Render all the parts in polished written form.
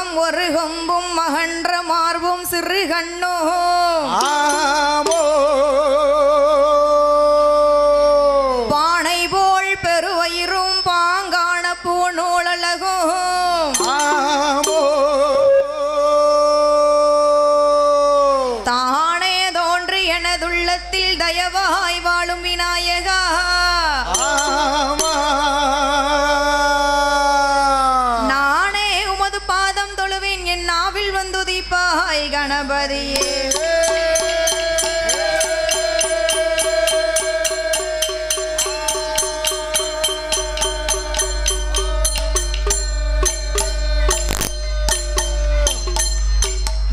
முகம் ஒரு கொம்பும் மகன்ற மார்பும் சிறு கண்ணோ பானை போல் பெருவயிரும் பாங்கான பூநூலழகும் தானே தோன்றி எனதுள்ளத்தில் தயவாய் வாழும் விநாயகா நானே உமது பாதம் தொழுவேன் என் நாவில் வந்துதிப்பாய் கணபதியே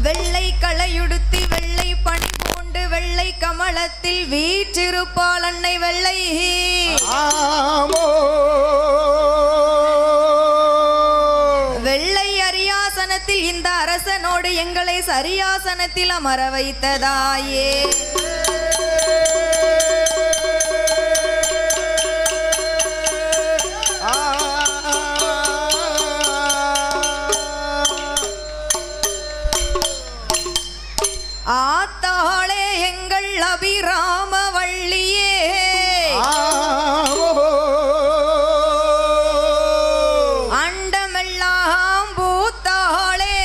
வெள்ளை களையுடுத்தி வெள்ளை பனி பூண்டு வெள்ளை கமலத்தில் வீற்றிருப்பாள் அன்னை வெள்ளை வெள்ளை அரியாசனத்தில் இந்த அரசனோடு எங்களை சரியாசனத்தில் அமர வைத்ததாயே ஆத்தாளே எங்கள் அபிராம வள்ளியே அண்டமெல்லாம் பூத்தாளே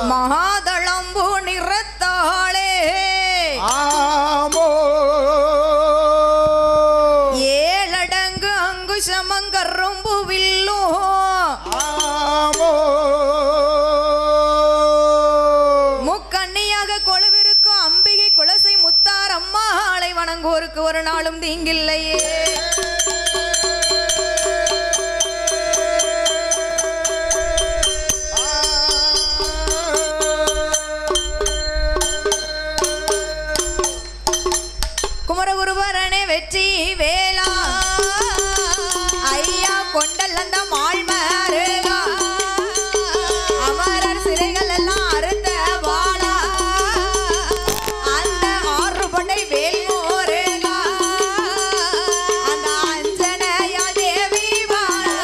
மகாதளம்பூ நிறத்தாளே ஏழடங்கு அங்குஷமங்கரும்பு வில்லோ முக்கண்ணியாக கொழுவிருக்கும் அம்பிகை குலசை முத்தார் அம்மாளை வணங்குவோருக்கு ஒரு நாளும் தீங்கில்லையே குமரகுருவரனே வெற்றி வேளா ஐயா கொண்டல் அந்த மாழ்மருகா அமரர் சிறைகள் எல்லாம் அறுத்த வாழா அந்த ஆறு படை வேல் முருகா அந்த அஞ்சனையா தேவி வாழா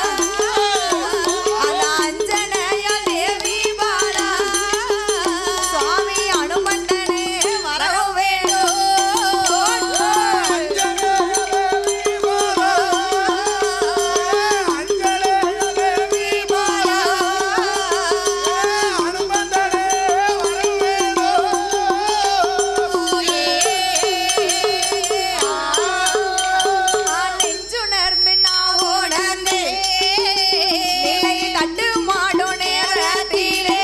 அந்த அஞ்சனையா தேவி வாழா சுவாமி அனுமந்தனே வரவு வேணும் நெஞ்சுணர்ந்து நான் உணர்ந்து நிலை தட்டு மாடும் நேரத்திலே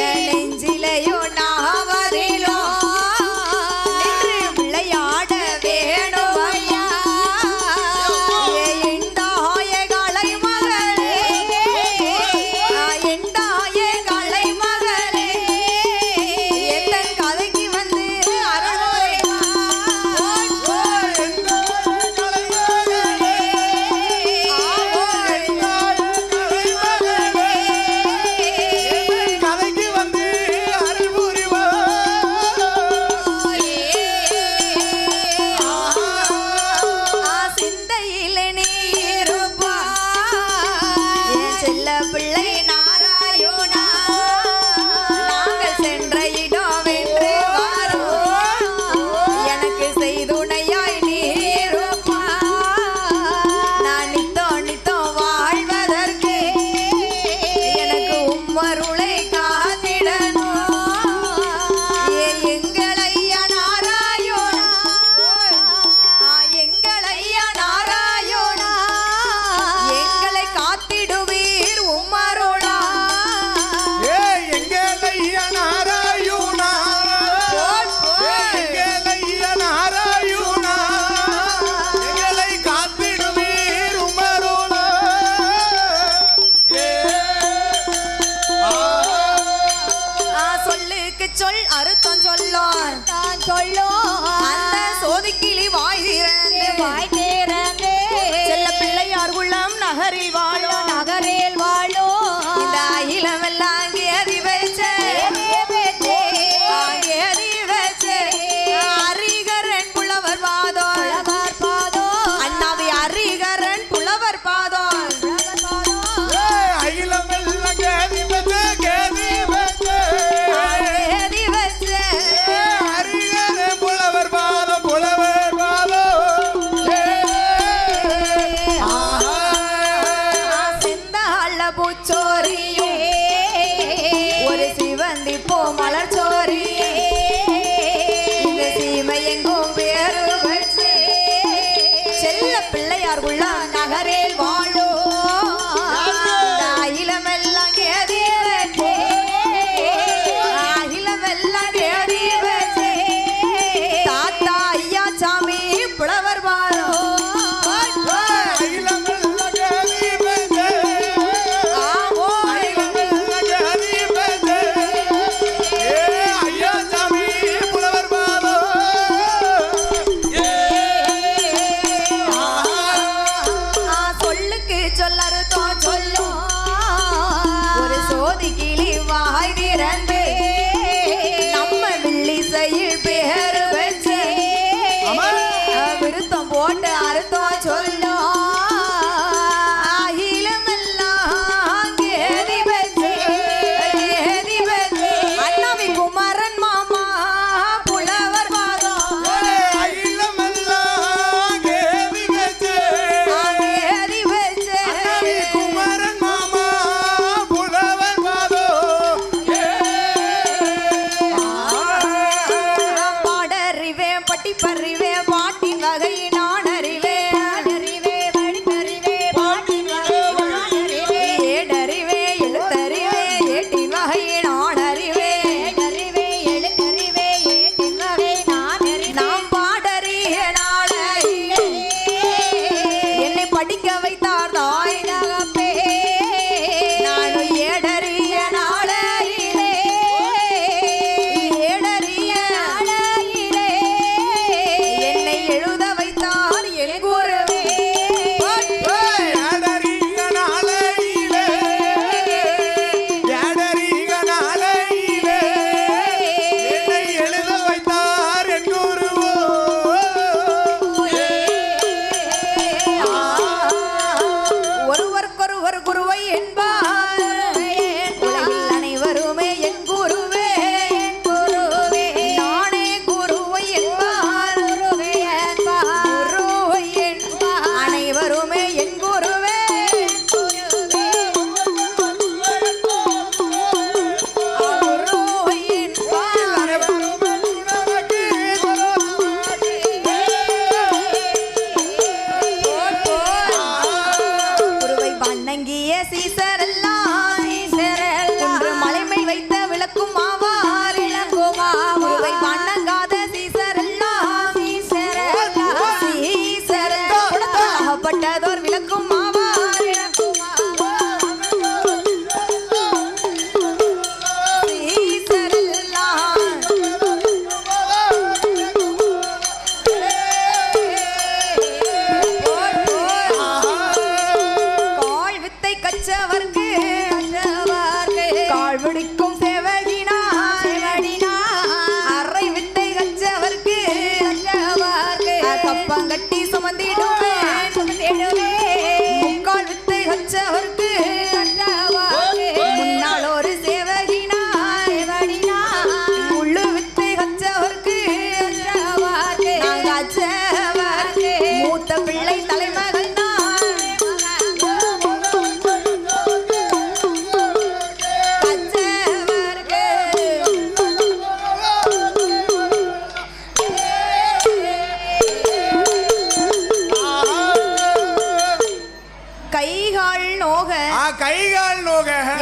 என் நெஞ்சிலையோ நாவதிலோ நின்று விளையாட வேணும் ஐயா எண்டாய கலை மகளே எண்டாய கலை மகளே எத்தன் கதைக்கு வந்து அருள்வா சிந்தையில நீ இருப்பா என் செல்ல பிள்ளை நாராயணா நாங்கள் சென்ற இடம் வென்று வாரோம் எனக்கு செய்துணையாய் நீ இருப்பா நான் நித்தோ நித்தோ வாழ்வதற்கு எனக்கு உம்மருளை காத்திடணும் எங்கள் ஐயா நாராயணா எங்கள் ஐயா நாராயணா எங்களை காத்திடுவீர் உம்மருளா சொல்லுக்கு சொல் அறுத்தம் சொல்லும் அந்த சோதிக்கிளி வாய் திறந்து செல்ல பிள்ளையார் உள்ளம் நகரில் வாழும் இந்த அகிலமெல்லாம் கேதி வச்ச அரிகரன் புலவர் பாதோ அண்ணாவி அரிகரன் புலவர் பிள்ளையார் உள்ள நகரில் வாழோ அகிலமெல்லாம் கேதி வச்சே அகிலமெல்லாம் கேதி வச்சே தாத்தா ஐயா சாமி புலவர் பாரோ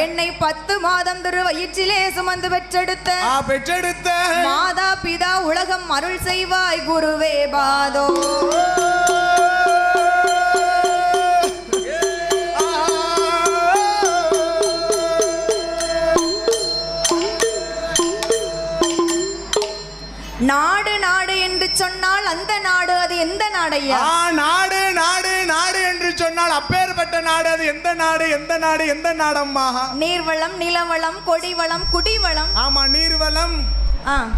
என்னை 10 மாதம் திரு வயிற்றிலே சுமந்து பெற்றெடுத்த மாதா பிதா உலகம் அருள் செய்வாய் குருவே பாதோ நாடு நாடு என்று சொன்னால் அந்த நாடு அது எந்த நாடையா? நாடு நாடு நாடு என்று சொன்னால் அப்பேற்பட்ட நாடு அது எந்த நாடு எந்த நாடு எந்த நாடம்மா? நீர்வளம் நிலவளம் கொடிவளம் குடிவளம். ஆமா, நீர்வளம்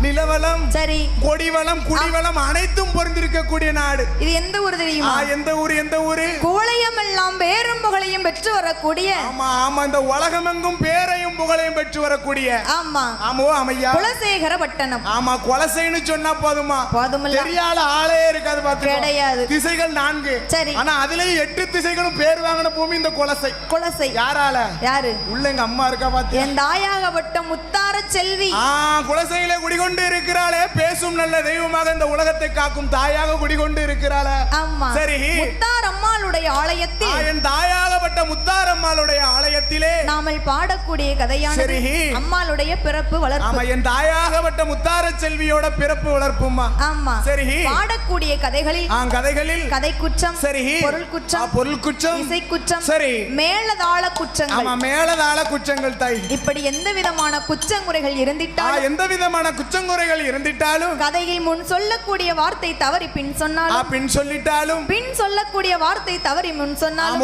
நிலவளம் சரி கொடிவளம் குடிவளம் அனைத்தும் பொருந்திருக்கக்கூடிய நாடு. இது எந்த ஊர் தெரியுமா? எந்த ஊர்? எந்த ஊரு? கோளையம் எல்லாம் பேரும் புகழையும் பெற்று வரக்கூடிய ஆமா ஆமா இந்த உலகமெங்கும் பேரையும் புகழையும் பெற்று வரக்கூடிய ஆமா ஆமோ அமையா குலசேகர பட்டணம். ஆமா குலசைன்னு சொன்னா போதுமா? போதுமில்ல. தெரியாத ஆளே இருக்காது பாத்து. கிடையாது. திசைகள் 4. சரி. ஆனா அதுலயும் 8 திசைகளும் பேர் வாங்கின பூமி இந்த குலசை. குலசை யாரால? யாரு? உள்ள எங்க அம்மா இருக்கா பாத்து. என் தாயாகப்பட்ட முத்தார செல்வி. குலசையிலே குடிகொண்டு இருக்கிறாளே, பேசும் நல்ல தெய்வமாக இந்த உலகத்தை காக்கும் தாயாக குடிகொண்டு இருக்கிறாளே. ஆமா. சரி. முத்தார் அம்மாளுடைய ஆலயத்தில் என் தாயாகப்பட்ட முத்தார் அம்மாளுடைய ஆலயத்திலே நாமல் பாடக்கூடிய கதையானது அம்மாளுடைய பிறப்பு வளர்ப்பு. ஆமா என் தாயாகப்பட்ட முத்தார செல்வியோட பிறப்பு வளர்ப்புமா. ஆமா. சரி. பாடக்கூடிய கதைகளில் கதை குற்றம், சரி, பொருள் குற்றம், பொருள் குற்றம், இசை குற்றம், சரி, மேலதாள குற்றங்கள். ஆமா மேலதாள குற்றங்கள் தாய். இப்படி எந்த விதமான குற்றங்குறைகள் இருந்திட்டாலும் எந்த விதமான குற்றங்குறைகள் இருந்திட்டாலும் கதையில் முன் சொல்லக்கூடிய வார்த்தை தவறி பின் சொன்னாலும் பின் சொல்லிட்டாலும் பின் சொல்லக்கூடிய வார்த்தை தவறி முன் சொன்னாலும்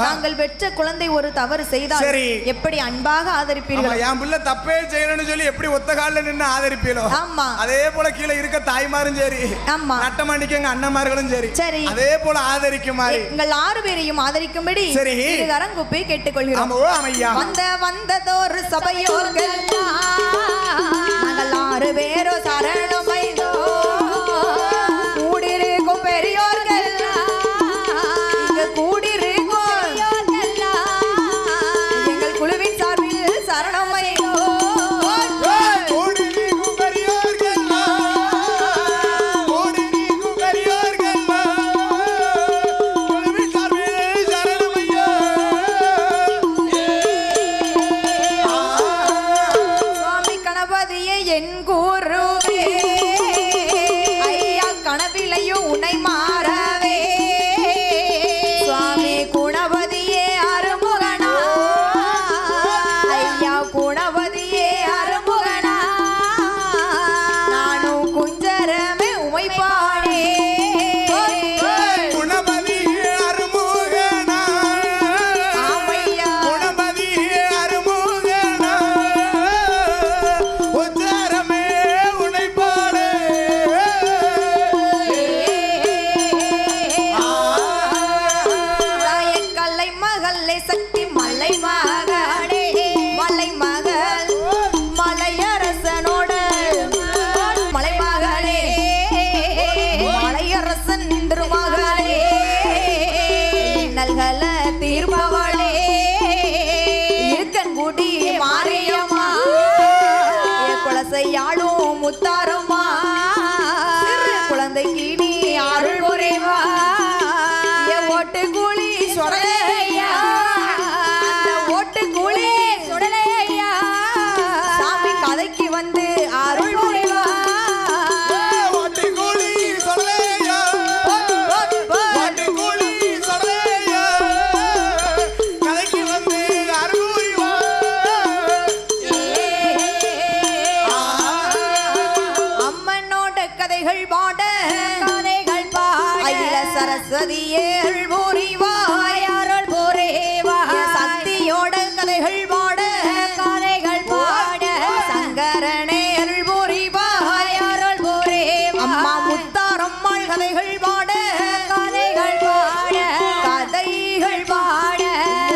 நாங்கள் பெற்ற குழந்தை ஒரு தவறு செய்தால் எப்படி அன்பாக ஆதரிப்பீர்கள்? என் பிள்ளை தப்பே செய்யணும்னு சொல்லி எப்படி ஒத்த காலில் நின்று ஆதரிப்பீங்களோ ஆமா அதே போல கீழே இருக்க தாய்மாரும் சரி, ஆமா நட்டமாண்டிக்கு எங்க அண்ணன்மார்களும் சரி சரி அதே போல ஆதரிக்குமாறு எங்கள் 6 பேரையும் ஆதரிக்கும்படி கரங்குப்பை கேட்டுக்கொள்கிறோம். வந்ததோரு சபையோர்கள் நாங்கள் 6 பேரோ சரணமைதோ கூடிருக்கும் பெரியோர்கள் இங்கு கூடிருக்கும் எங்கள் குழுவின் சார்பில் சரணமைதோ. குலசையாளும் முத்தாரம்மா குழந்தைக்கு நீ அருள் ஒரேவா ஓட்டு கூலி சொடலையா ஓட்டு கூலி சொடலையா சாமி கதைக்கு வந்து அருள் ஒரேவா ஓட்டு கூலி சொடலையா ஓட்டு கூலி சொடலையா கதைக்கு வந்து அருள் ஒரேவா. அம்மனோட கதைகள் பாட சரஸ்வதியே அருள் புரிவாய் அருள் புரிவாய் சக்தியோட கதைகள் பாட சங்கரனே அருள் புரிவாய் அருள் புரிவாய் அம்மா முத்தாரம்மாள் கதைகள் பாட கதைகள் பாட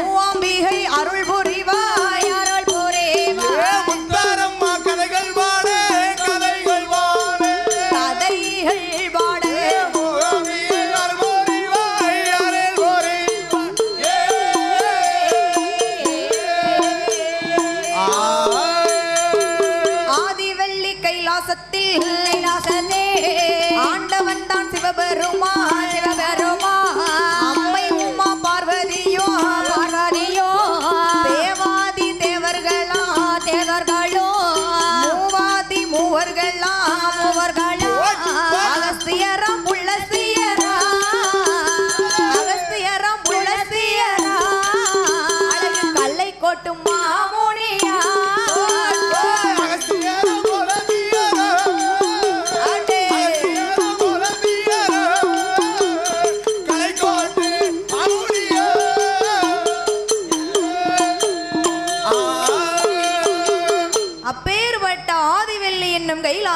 மூவாம்பிகை அருள் புரிவாய் அருள் புரிவாய் முத்தாரம்மா கதைகள் பாட கதைகள் பாட கதைகள் பாட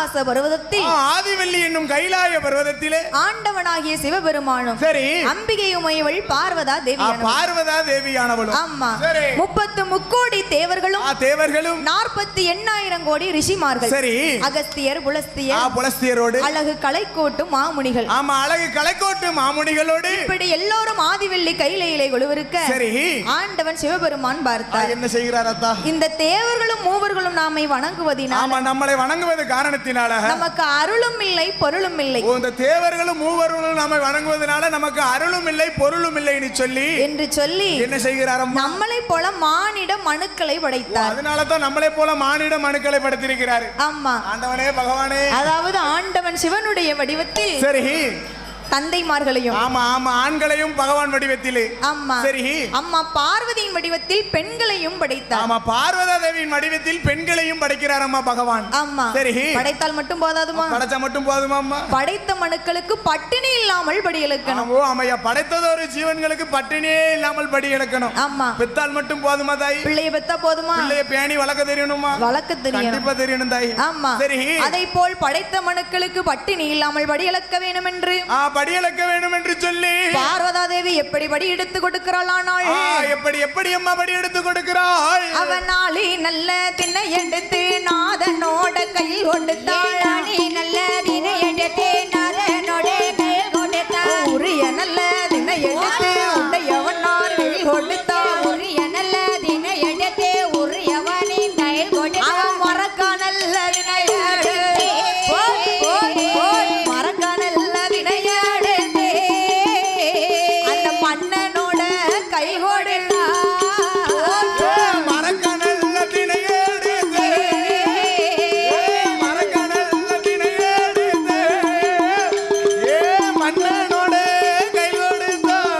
கைலாச பர்வதத்தில் ஆதிவள்ளி என்னும் கைலாய பர்வதத்திலே ஆண்டவனாகிய சிவபெருமானும் சரி அம்பிகையுமையவள் பார்வதா தேவியானவளும் ஆமா சரி 33 தேவர்களும் தேவர்களும் 48,000 கோடி ரிஷிமார்கள் சரி அகஸ்தியர் புலஸ்தியரோடு அழகு கலைக்கோட்டு மாமுனிகள் ஆமா அழகு கலைக்கோட்டு மாமுனிகளோடு இப்படி எல்லோரும் ஆதிவள்ளி கையிலே கொலுவிருக்க சரி ஆண்டவன் சிவபெருமான் பார்த்தார். என்ன செய்கிறார் அத்தா? இந்த தேவர்களும் மூவர்களும் நாமை வணங்குவதினால் ஆமா நம்மளை வணங்குவது காரணத்தினால நமக்கு அருளும் இல்லை பொருளும் இல்லை. இந்த தேவர்களும் மூவர்களும் நாமை வணங்குவதனால நமக்கு அருளும் இல்லை பொருளும் இல்லை என்று சொல்லி என்ன செய்கிறார்? நம்மளை போல மானிட மனுக்களை படைத்தார். அதனால தான் நம்மளை போல மானிட மனுக்களை படைத்திருக்கிறார். ஆமா ஆண்டவனே பகவானே, அதாவது ஆண்டவன் சிவனுடைய வடிவத்தில் சரி தந்தைமார்களையும் ஆமா ஆமா ஆண்களையும் பகவான் வடிவத்திலே ஆமா சரி அம்மா பார்வதியின் வடிவத்தில் பெண்களையும் படைத்தார். ஆமா பார்வதா தேவியின் வடிவத்தில் பெண்களையும் படைக்கிறார் அம்மா பகவான். ஆமா சரி படைத்தால் மட்டும் போதாதுமா? படைச்சா மட்டும் போதுமா அம்மா? படைத்த மனுக்களுக்கு பட்டினி இல்லாமல் படி இழக்கணும். ஓ ஆமையா, படைத்தது ஒரு ஜீவன்களுக்கு பட்டினியே இல்லாமல் படி இழக்கணும். ஆமா பெத்தால் மட்டும் போதுமா தாய்? பிள்ளைய பெத்தா போதுமா? பிள்ளைய பேணி வளர்க்க தெரியணுமா? வளர்க்க தெரியணும், கண்டிப்பா தெரியணும் தாய். ஆமா சரி அதை போல் படைத்த மனுக்களுக்கு பட்டினி இல்லாமல் படி இழக்க வேண்டும் என்று படி இழக்க வேண்டும் என்று சொல்லி பார்வதா தேவி எப்படி படி எடுத்து கொடுக்கிறாள்? ஆனால் எப்படி அம்மா படி எடுத்து கொடுக்கிறாள்? அவனாளி நல்ல தினை எடுத்து நாதனோட கையில் கொடுத்தாள். நல்ல தினை எடுத்து நாதனோட கையில் கொடுத்தாள். உரிய நல்ல தினை எடுத்து உடையவனார் கையில் கொடுத்தாள். உரிய நல்ல தினை எடுத்து உரியவனின் கையில் கொடுத்தாள். அவன் மறக்க நல்ல தினை எடுத்து மறக்க நல்ல தினை எடுத்து அந்த மன்னனோட கை கொடுத்தாள். மறக்க நல்ல தினை எடுத்து மறக்க நல்ல தினை எடுத்து மன்னனோட கை கொடுத்தாள்.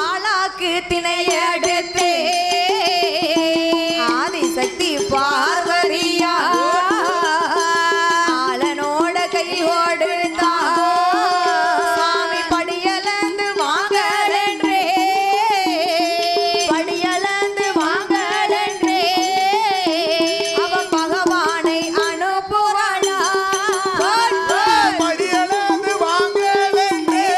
ஆளாக்கு தினை எடுத்து ஆதிசக்தி பார்வதியா ஆளனோட கை கொடுத்தா. சாமி படியலந்து வாங்கலென்றே படியலந்து வாங்கலென்றே அவ பகவானை அனுப்புறாளா. படியளந்து வாங்கலென்றே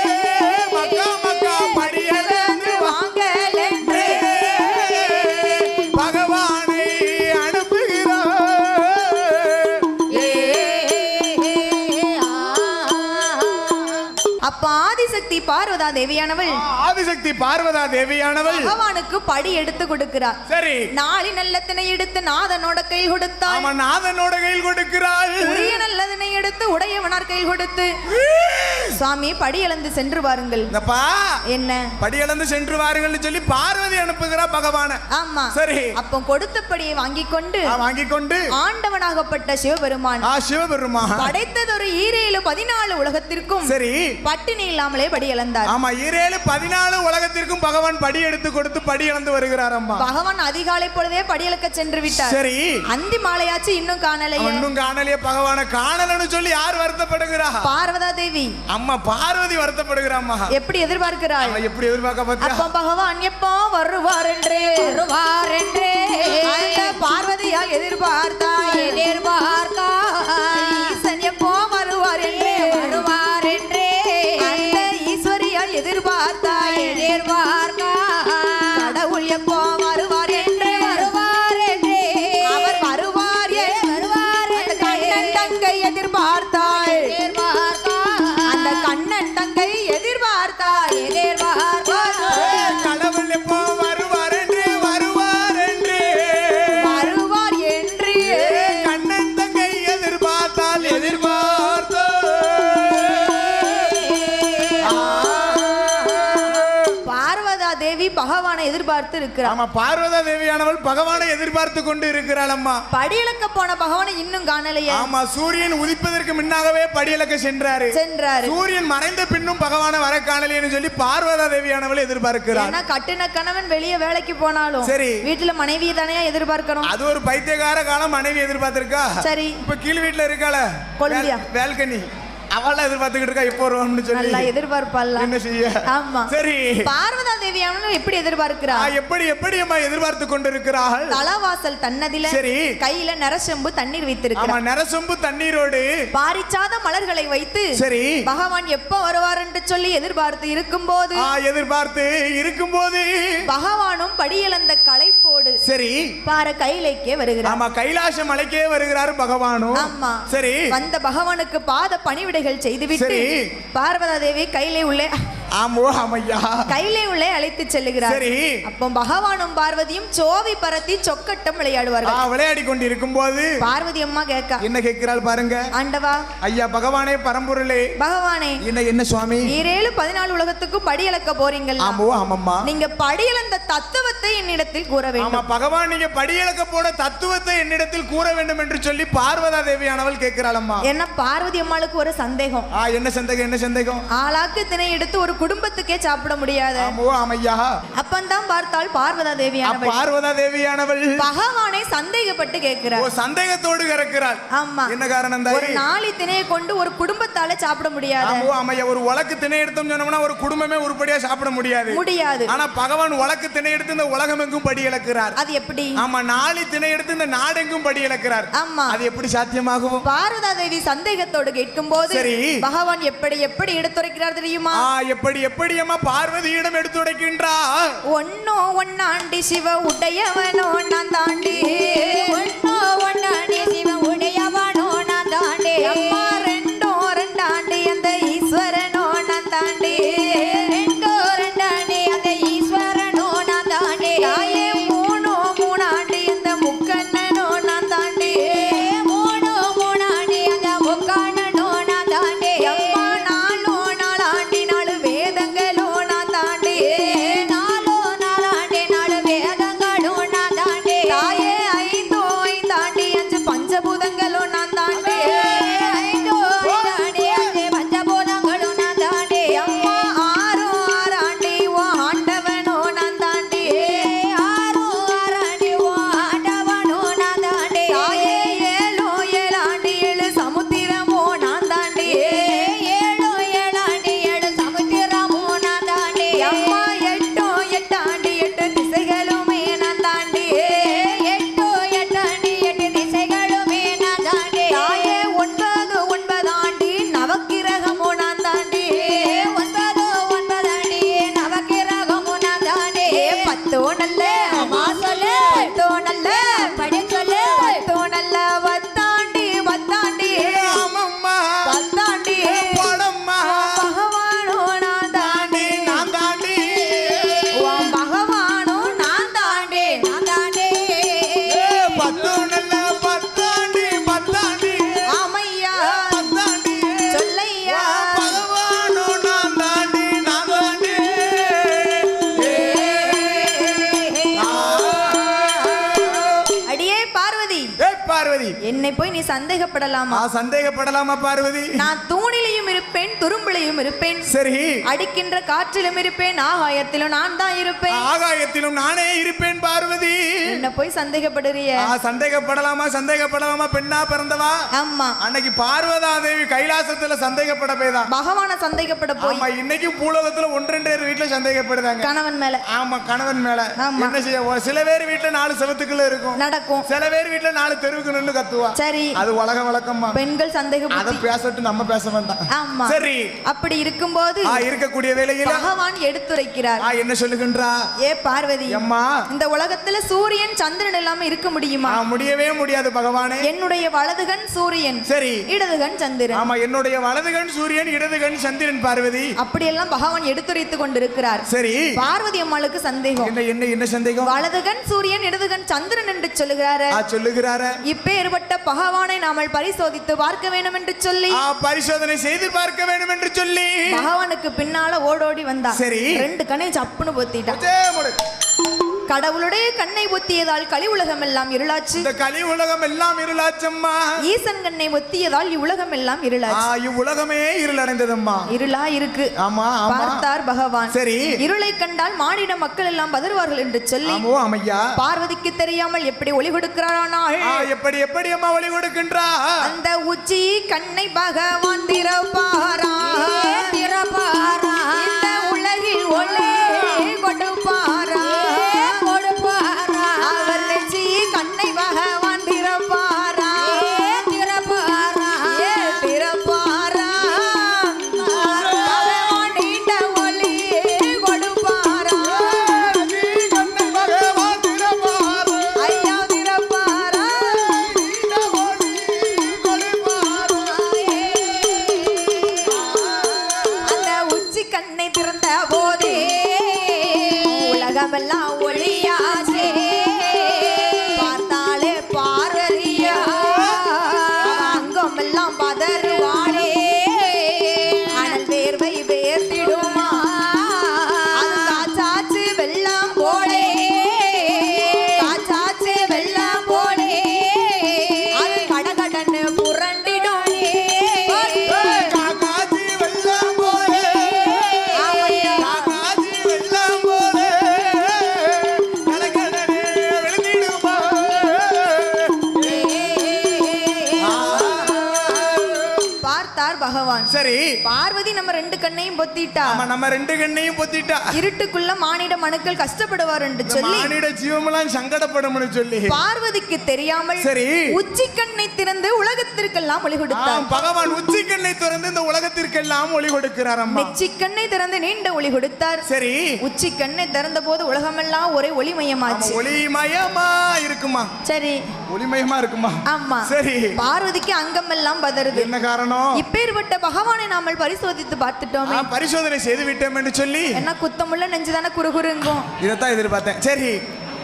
மக்கா மக்கா படியளந்து வாங்கலென்றே பகவானை அனுப்புகிறார். அப்ப ஆதிசக்தி பார்வதா தேவியானவள் ஆதிசக்தி பார்வதா தேவியானவள் பகவானுக்கு படி எடுத்து கொடுக்கிறார். சரி நாளி நல்லத்தினை எடுத்து நாதனோட கையில் கொடுத்தாள். அவன் நாதனோட கையில் கொடுக்கிறாள். உரிய நல்லதனை எடுத்து உடையவனார் கையில் கொடுத்து சுவாமி படி இழந்து சென்று வாருங்கள். இந்தப்பா என்ன படியளந்து சென்று வாருங்கள் சொல்லி பார்வதி அனுப்புகிறார் பகவான. ஆமா சரி அப்போ கொடுத்தபடியை வாங்கிக் கொண்டு ஆண்டவனாகப்பட்ட சிவபெருமான் சிவபெருமான் படைத்தது ஒரு 14 உலகத்திற்கும் சரி பட்டினி இல்லாமலே படி இழந்தார். ஆமா 14 உலகத்திற்கும் பகவான் படி எடுத்து கொடுத்து படி இழந்து வருகிறார் அம்மா. பகவான் அதிகாலை பொழுதே படி இழக்க சென்று விட்டார். சரி அந்தி மாலையாச்சு இன்னும் காணலையே. இன்னும் காணலையே பகவான. காணலன்னு சொல்லி யார் வருத்தப்படுகிறா? பார்வதா தேவி அம்மா பார்வதி வருத்தப்படுகிறாம்மா. எப்படி எதிர்பார்க்கிறாள்? எப்படி எதிர்பார்க்க பார்த்தா அப்ப பகவான் எப்போ வருவார் என்றே அந்த பார்வதியால் எதிர்பார்த்தாள். ஈசன் எப்போ வருவார் என்றே அந்த ஈஸ்வரியால் எதிர்பார்த்தாள். கடவுள் எப்போ வருவார் என்றே அவர் வருவார் அந்த கண்ணன் தங்கை எதிர்பார்த்தாள். அந்த கண்ணன் தங்கை எதிர்பார்த்தாள். கடவுள் எப்போ வருவார் என்று கண்ணன் தங்கை எதிர்பார்த்தால் பார்வதா தேவி பகவானை எதிர்பார்த்து இருக்கிறார். ஆமா பார்வதா தேவியானவள் பகவானை எதிர்பார்த்து கொண்டு இருக்கிறாள் அம்மா. படியிழக்க போன பகவானை இன்னும் காணலையே. ஆமா சூரியன் உதிப்பதற்கு முன்னாகவே படியிழக்க சென்றாரு. சூரியன் மறைந்த பின்னும் பகவானை வர காணலைன்னு சொல்லி பார்வதா தேவியானவள் எதிர்பார்க்கிறார். ஏன்னா கட்டின கணவன் வெளியே வேலைக்கு போனாலும் சரி வீட்டுல மனைவி தானே எதிர்பார்க்கணும். அது ஒரு பைத்தியக்கார காலம் மனைவி எதிர்பார்த்திருக்கா. சரி இப்ப கீழ் வீட்டுல இருக்காள கொழுந்தியா வேல்கனி அவள எதிர்பார்த்துக்கிட்டு இருக்கா இப்போ வருவான்னு சொல்லி நல்லா எதிர்பார்ப்பாள். என்ன செய்ய? ஆமா. சரி பார்வதா தேவி அவனும் எப்படி எதிர்பார்க்கிறா? எப்படி அம்மா எதிர்பார்த்து கொண்டிருக்கிறாள்? தலவாசல் தன்னதில சரி கையில நரசெம்பு தண்ணீர் வைத்திருக்கிறார். ஆமா நரசெம்பு தண்ணீரோடு பாரிச்சாத மலர்களை வைத்து சரி பகவான் எப்ப வருவார் என்று சொல்லி எதிர்பார்த்து இருக்கும்போது பகவானும் படியிழந்த களைப்போடு சரி பார கையிலேக்கே வருகிறார். ஆமா கைலாச மலைக்கே வருகிறார் பகவானும். ஆமா சரி வந்த பகவானுக்கு பாத பணிவிடைகள் செய்துவிட்டு பார்வதா தேவி கையிலே உள்ளே கையிலே உள்ளே அழைத்து செல்லுகிறார். சரி அப்போ பகவானும் பார்வதியும் சோவி பரத்தி சொக்கட்டம் விளையாடுவார்கள். விளையாடி கொண்டிருக்கும் போது பார்வதி அம்மா கேட்க என்ன கேட்கிறாள் பாருங்க. ஆண்டவா ஐயா பகவானே பரம்பொருளே பகவானே என்ன சுவாமி 14 உலகத்துக்கும் படியளக்க போறீங்க. ஆமாம்மா நீங்க படியளந்த தத்துவத்தை என்னிடத்தில் கூற வேண்டும். ஆமா பகவான் நீங்க படியளக்க போன தத்துவத்தை என்னிடத்தில் கூற வேண்டும் என்று சொல்லி பார்வதா தேவியானவள் கேட்கிறாள் அம்மா. என்ன பார்வதி அம்மாளுக்கு ஒரு சந்தேகம். என்ன சந்தேகம்? ஆளாக்கு திணை எடுத்து ஒரு குடும்பத்துக்கே சாப்பிட முடியாது. அப்பந்தான் பார்த்தால் பார்வதா தேவியானவள் பகவானை சந்தேகப்பட்டு கேட்கிறார். சந்தேகத்தோடு கேட்கிறாள். ஆமா என்ன காரணம்? ஒரு நாளி திணையை கொண்டு ஒரு குடும்பத்தால சாப்பிட முடியாது. ஒரு உலக்கு திணை எடுத்தோம் சொன்னோம்னா ஒரு குடும்பமே உருப்படியா சாப்பிட முடியாது. ஆனா பகவான் உலக்கு திணை எடுத்து இந்த உலகம் எங்கும் படி இழக்கிறார். அது எப்படி? ஆமா நாளி திணை எடுத்து இந்த நாடெங்கும் படி இழக்கிறார். ஆமா அது எப்படி சாத்தியமாகும்? பார்வதா தேவி சந்தேகத்தோடு கேட்கும் போது பகவான் எப்படி எடுத்துரைக்கிறார் தெரியுமா? எப்படி அம்மா பார்வதியிடம் எடுத்துரைக்கின்றார். ஒன்னாண்டி சிவ உடையவனோ நான் தாண்டி ஒன்னாண்டி சிவ உடையவனோ நான் தாண்டி அம்மா ரெண்டாண்டி அந்த ஈஸ்வரனோ நான் தாண்டி ரெண்டாண்டி அந்த ஈஸ்வரனோ நான் தாண்டி தாயே மூணாண்டி அந்த முக்கண்ணனோ நான் தாண்டி மூணாண்டி அந்த முக்கண்ணனோ நான் தாண்டி அம்மா நாலாண்டி 4 வேதங்களோ நான் தாண்டி நாலு வேதங்களோ நான் தாண்டி தாயே ஐந்தாண்டி 5 பஞ்சபூதங்களோ நான் தாண்டி பஞ்சபூதங்களோ நான் தாண்டி அம்மா ஆறாண்டி ஓ ஆண்டவனோ நான் தாண்டி ஆறாண்டி ஓ ஆண்டவனோ நான் தாண்டி தாயே ஏழாண்டி 7 சமுத்திரமோ நான் தாண்டி ஏழாண்டி 7 சமுத்திரமோ நான் தாண்டி அம்மா எட்டாண்டி 8 திசைகளுமே நான் தாண்டி எட்டாண்டி 8 திசைகளுமே நான் தாண்டி தாயே ஒன்பதாண்டி நவக்கிரகமோ நான் தாண்டி ஒன்பதாண்டி நவக்கிரகமோ நான் தாண்டி 10 நல்ல அம்மா சொல்லு 10 நல்ல படி சொல்லு 10 நல்ல வத்தாண்டி ஆமம்மா பத்தாண்டி படம்மா பகவானோ நான் தாண்டி உன் பகவானோ நான் தாண்டி பத்தாண்டி ஆமையா சொல்லையா பகவானோ நான் தாண்டி அடியே பார்வதி பார்வதி என்னை போய் நீ சந்தேகப்படலாமா? சந்தேகப்படலாமா பார்வதி? நான் தூணிலையும் இருப்பேன் துரும்பிலையும் இருப்பேன். சரி அடிக்கின்ற காற்றிலும் இருப்பேன் ஆகாயத்திலும் நான் தான் இருப்பேன். ஆகாயத்திலும் நானே இருப்பேன் பார்வதி. என்ன போய் சந்தேகப்படுறிய? சந்தேகப்படலாமா பெண்ணா பிறந்தவா? ஆமா அன்னைக்கு பார்வதா தேவி கைலாசத்துல சந்தேகப்பட போய்தான் பகவான சந்தேகப்பட போய் இன்னைக்கும் பூலோகத்துல 1-2 வீட்டுல சந்தேகப்படுதாங்க கணவன் மேல. ஆமா கணவன் மேல. என்ன செய்ய? சில பேர் வீட்டுல 4 செவத்துக்குள்ள இருக்கும் நடக்கும். சில பேர் வீட்டுல 4 தெருவுக்கு நின்னு கத்துவா. சரி அது உலக வழக்கமா. பெண்கள் சந்தேகம் அத பேசட்டு நம்ம பேச வேண்டாம். ஆமா சரி அப்படி இருக்கும்போது இருக்கக்கூடிய வேளையில பகவான் எடுத்துரைக்கிறார். என்ன சொல்லுகின்றா? ஏ பார்வதி அம்மா இந்த உலகத்துல சூரியன் சந்திரன் இல்லாம இருக்க முடியுமா? முடியவே முடியாது பகவானே. என்னுடைய வலதுகன் சூரியன் சரி இடதுகன் சந்திரன். ஆமா என்னுடைய வலதுகன் சூரியன் இடதுகன் சந்திரன் பார்வதி. அப்படியெல்லாம் பகவான் எடுத்துரைத்து கொண்டிருக்கிறார். சரி பார்வதி அம்மாளுக்கு சந்தேகம். என்ன சந்தேகம்? வலதுகன் சூரியன் இடதுகன் சந்திரன் என்று சொல்லுகிறாரு. இப்பேற்பட்ட பகவானை நாமல் பரிசோதித்து பார்க்க வேண்டும் என்று சொல்லி பரிசோதனை செய்து பார்க்க வேண்டும் என்று சொல்லி பகவானுக்கு பின்னால ஓடோடி வந்தா. சரி 2 கண்ணை சப்புன்னு பொத்திட்டான். கடவுளுடைய கண்ணை ஒத்தியதால் கலி உலகம் எல்லாம் இருளாச்சு. இந்த கலி உலகம் எல்லாம் இருளாச்சம்மா. ஈசன் கண்ணை ஒத்தியதால் இவ்வுலகம் எல்லாம் இருளாச்சு. இவ்வுலகமே இருளடைந்ததம்மா. இருளா இருக்கு. ஆமா பார்த்தார் பகவான். சரி இருளை கண்டால் மானிட மக்கள் எல்லாம் பதறுவார்கள் என்று சொல்லி பார்வதிக்கு தெரியாமல் எப்படி ஒளி கொடுக்கிறானால் எப்படி அம்மா ஒளி கொடுக்கின்றா? அந்த உச்சி கண்ணை பகவான் திறப்பா அங்கமெல்லாம் ஒளியாச்சே பார்த்தாலே பார்வதியா அங்கமெல்லாம் பதறுவாளே அனல் வேர்வை வேர்த்திடுமா அது காச்சாச்சு வெள்ளம் போலே காச்சாச்சு வெள்ளம் போலே அது கடகடன்னு புரண்டிடும் பகவான் சரி பார்வதி நம்ம ரெண்டு கண்ணையும் பொத்திட்டா நம்ம ரெண்டு கண்ணையும் பொத்திட்டா இருட்டுக்குள்ள மானிட மனுக்கள் கஷ்டப்படுவார் என்று சொல்லி மானிட ஜீவமெல்லாம் சங்கடப்படும்னு சொல்லி பார்வதிக்கு தெரியாமல் சரி உச்சி கண்ணை திறந்து உலகத்திற்கெல்லாம் ஒளி கொடுத்தார் பகவான் உச்சி கண்ணை திறந்து இந்த உலகத்திற்கெல்லாம் ஒளி கொடுக்கிறார் அம்மா நெச்சி கண்ணை திறந்து நீண்ட ஒளி கொடுத்தார் சரி உச்சி கண்ணை திறந்த போது உலகமெல்லாம் ஒரே ஒளிமயமாச்சு ஒளிமயமா இருக்குமா சரி ஒளிமயமா இருக்குமா ஆமா சரி பார்வதிக்கு அங்கமெல்லாம் பதறுது என்ன காரணம் இப்பேற்பட்ட பகவானை நாமல் பரிசோதித்து பார்த்துட்டோமே பரிசோதனை செய்து விட்டோம் என்று சொல்லி என்ன குத்தமுள்ள நெஞ்சுதானே குறுகுறுங்கும் இதைத்தான் எதிர்பார்த்தேன் சரி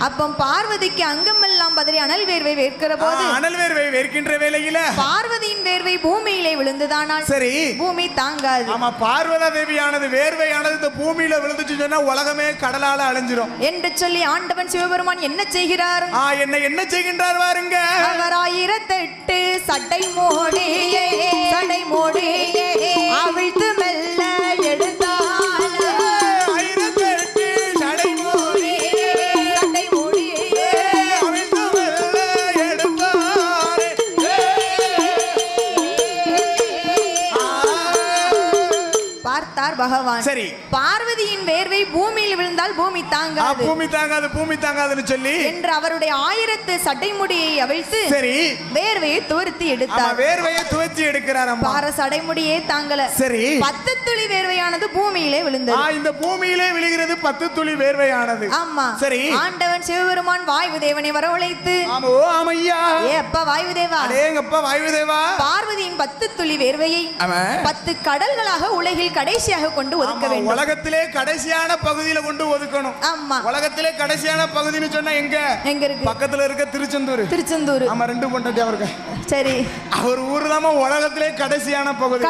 அப்ப பார்வதிக்கு அங்கமெல்லாம் பதறி அனல் வேர்வை வேர்க்கிற போது அனல் வேர்வை வேர்க்கின்ற வேளையில பார்வதியின் வேர்வை பூமியிலே விழுந்துதானால் சரி பூமி தாங்காது ஆமா பார்வதா தேவியானது வேர்வையானது இந்த பூமியில விழுந்துச்சு சொன்னா உலகமே கடலால அழிஞ்சிரும் என்று சொல்லி ஆண்டவன் சிவபெருமான் என்ன செய்கிறார் என்ன செய்கின்றார் பாருங்க அவர் 1008 சடை மோடி அவிழ்த்து மெல்ல எடுத்தார் பகவான் சரி பார்வதியின் வேர்வை பூமியில் விழுந்தால் பூமி தாங்காதுன்னு சொல்லி என்று அவருடைய 1000 சடைமுடியை அவிழ்த்து சரி வேர்வையை துவர்த்தி எடுத்தார் வேர்வையை துவர்த்தி எடுக்கிறார் பார சடைமுடியே தாங்கல சரி 10 துளி வேர்வையானது பூமியிலே விழுந்தது இந்த பூமியிலே விழுகிறது 10 துளி வேர்வையானது ஆமா சரி ஆண்டவன் சிவபெருமான் வாயு தேவனை வரவழைத்து ஆமா ஓ ஆமையா ஏ அப்பா வாயு தேவா அடேங்கப்பா வாயு தேவா பார்வதியின் 10 துளி வேர்வையை 10 கடல்களாக உலகில் கடைசியாக கொண்டு ஒதுக்க வேண்டும் உலகத்திலே கடைசியான பகுதியில கொண்டு ஒதுக்கணும் ஆமா உலகத்திலே கடைசியான பகுதின்னு சொன்னா எங்க இருக்கு பக்கத்துல இருக்க திருச்செந்தூர் ஆமா ரெண்டு பொண்டாட்டி அவருக்கு சரி அவர் ஊர் தான் உலகத்திலே கடைசியான பகுதி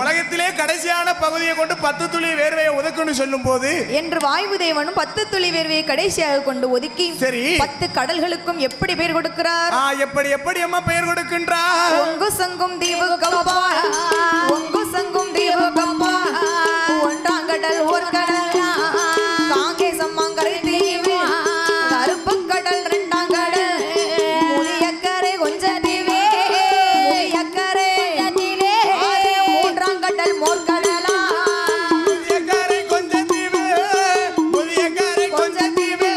உலகத்திலே கடைசியான பகுதியை கொண்டு 10 துளி வேர்வையை ஒதுக்கணும் சொல்லும் போது என்று வாயுதேவனும் 10 துளி வேர்வையை கடைசியாக கொண்டு ஒதுக்கி சரி 10 கடல்களுக்கும் எப்படி பெயர் கொடுக்கிறார் எப்படி அம்மா பெயர் கொடுக்கின்றார் ஒங்கு சங்கும் தீவு கப்பா ஒங்கு சங்கும் தீவு கப்பா ஒன்றாங்கடல் ஒரு கடல் காங்கேசம் மாங்கரை தீவு கருப்பு கடல் ரெண்டாம் கடல் முதியக்கரை கொஞ்ச தீவு முதியக்கரை மூன்றாம் கடல் மோர்கடலா முதியக்கரை கொஞ்ச தீவு முதியக்கரை கொஞ்ச தீவு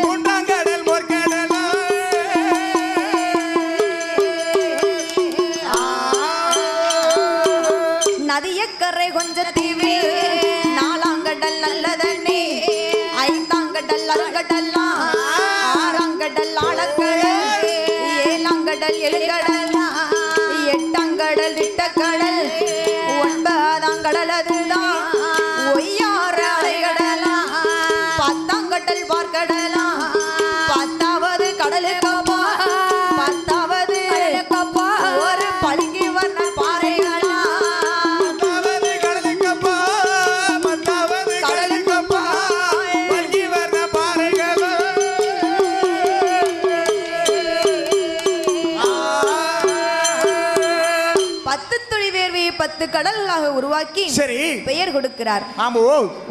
மூன்றாம் கடல் மோர்கடலா நதியக்கரை கொஞ்ச தீவு நாலாங்கடல் நல்லதண்ணே ஐந்தாங்கடல் அருங்கடல்லா ஆறாங்கடல் ஆழக்கடல் ஏழாங்கடல் எழுங்கடல் எட்டாங்கடல் திட்டக்கடல் ஒன்பதாங்கடல் அதுதான் ஒய்யாறு அலைகடலா பத்தாங்கடல் பார்க்கடலா 10வது கடலுக்கப்பா 10வது கடலுக்கப்பா ஒரு பழுங்கி வர்ண பாறைகளா கடலாக உருவாக்கி சரி பெயர் கொடுக்கிறார் ஆமா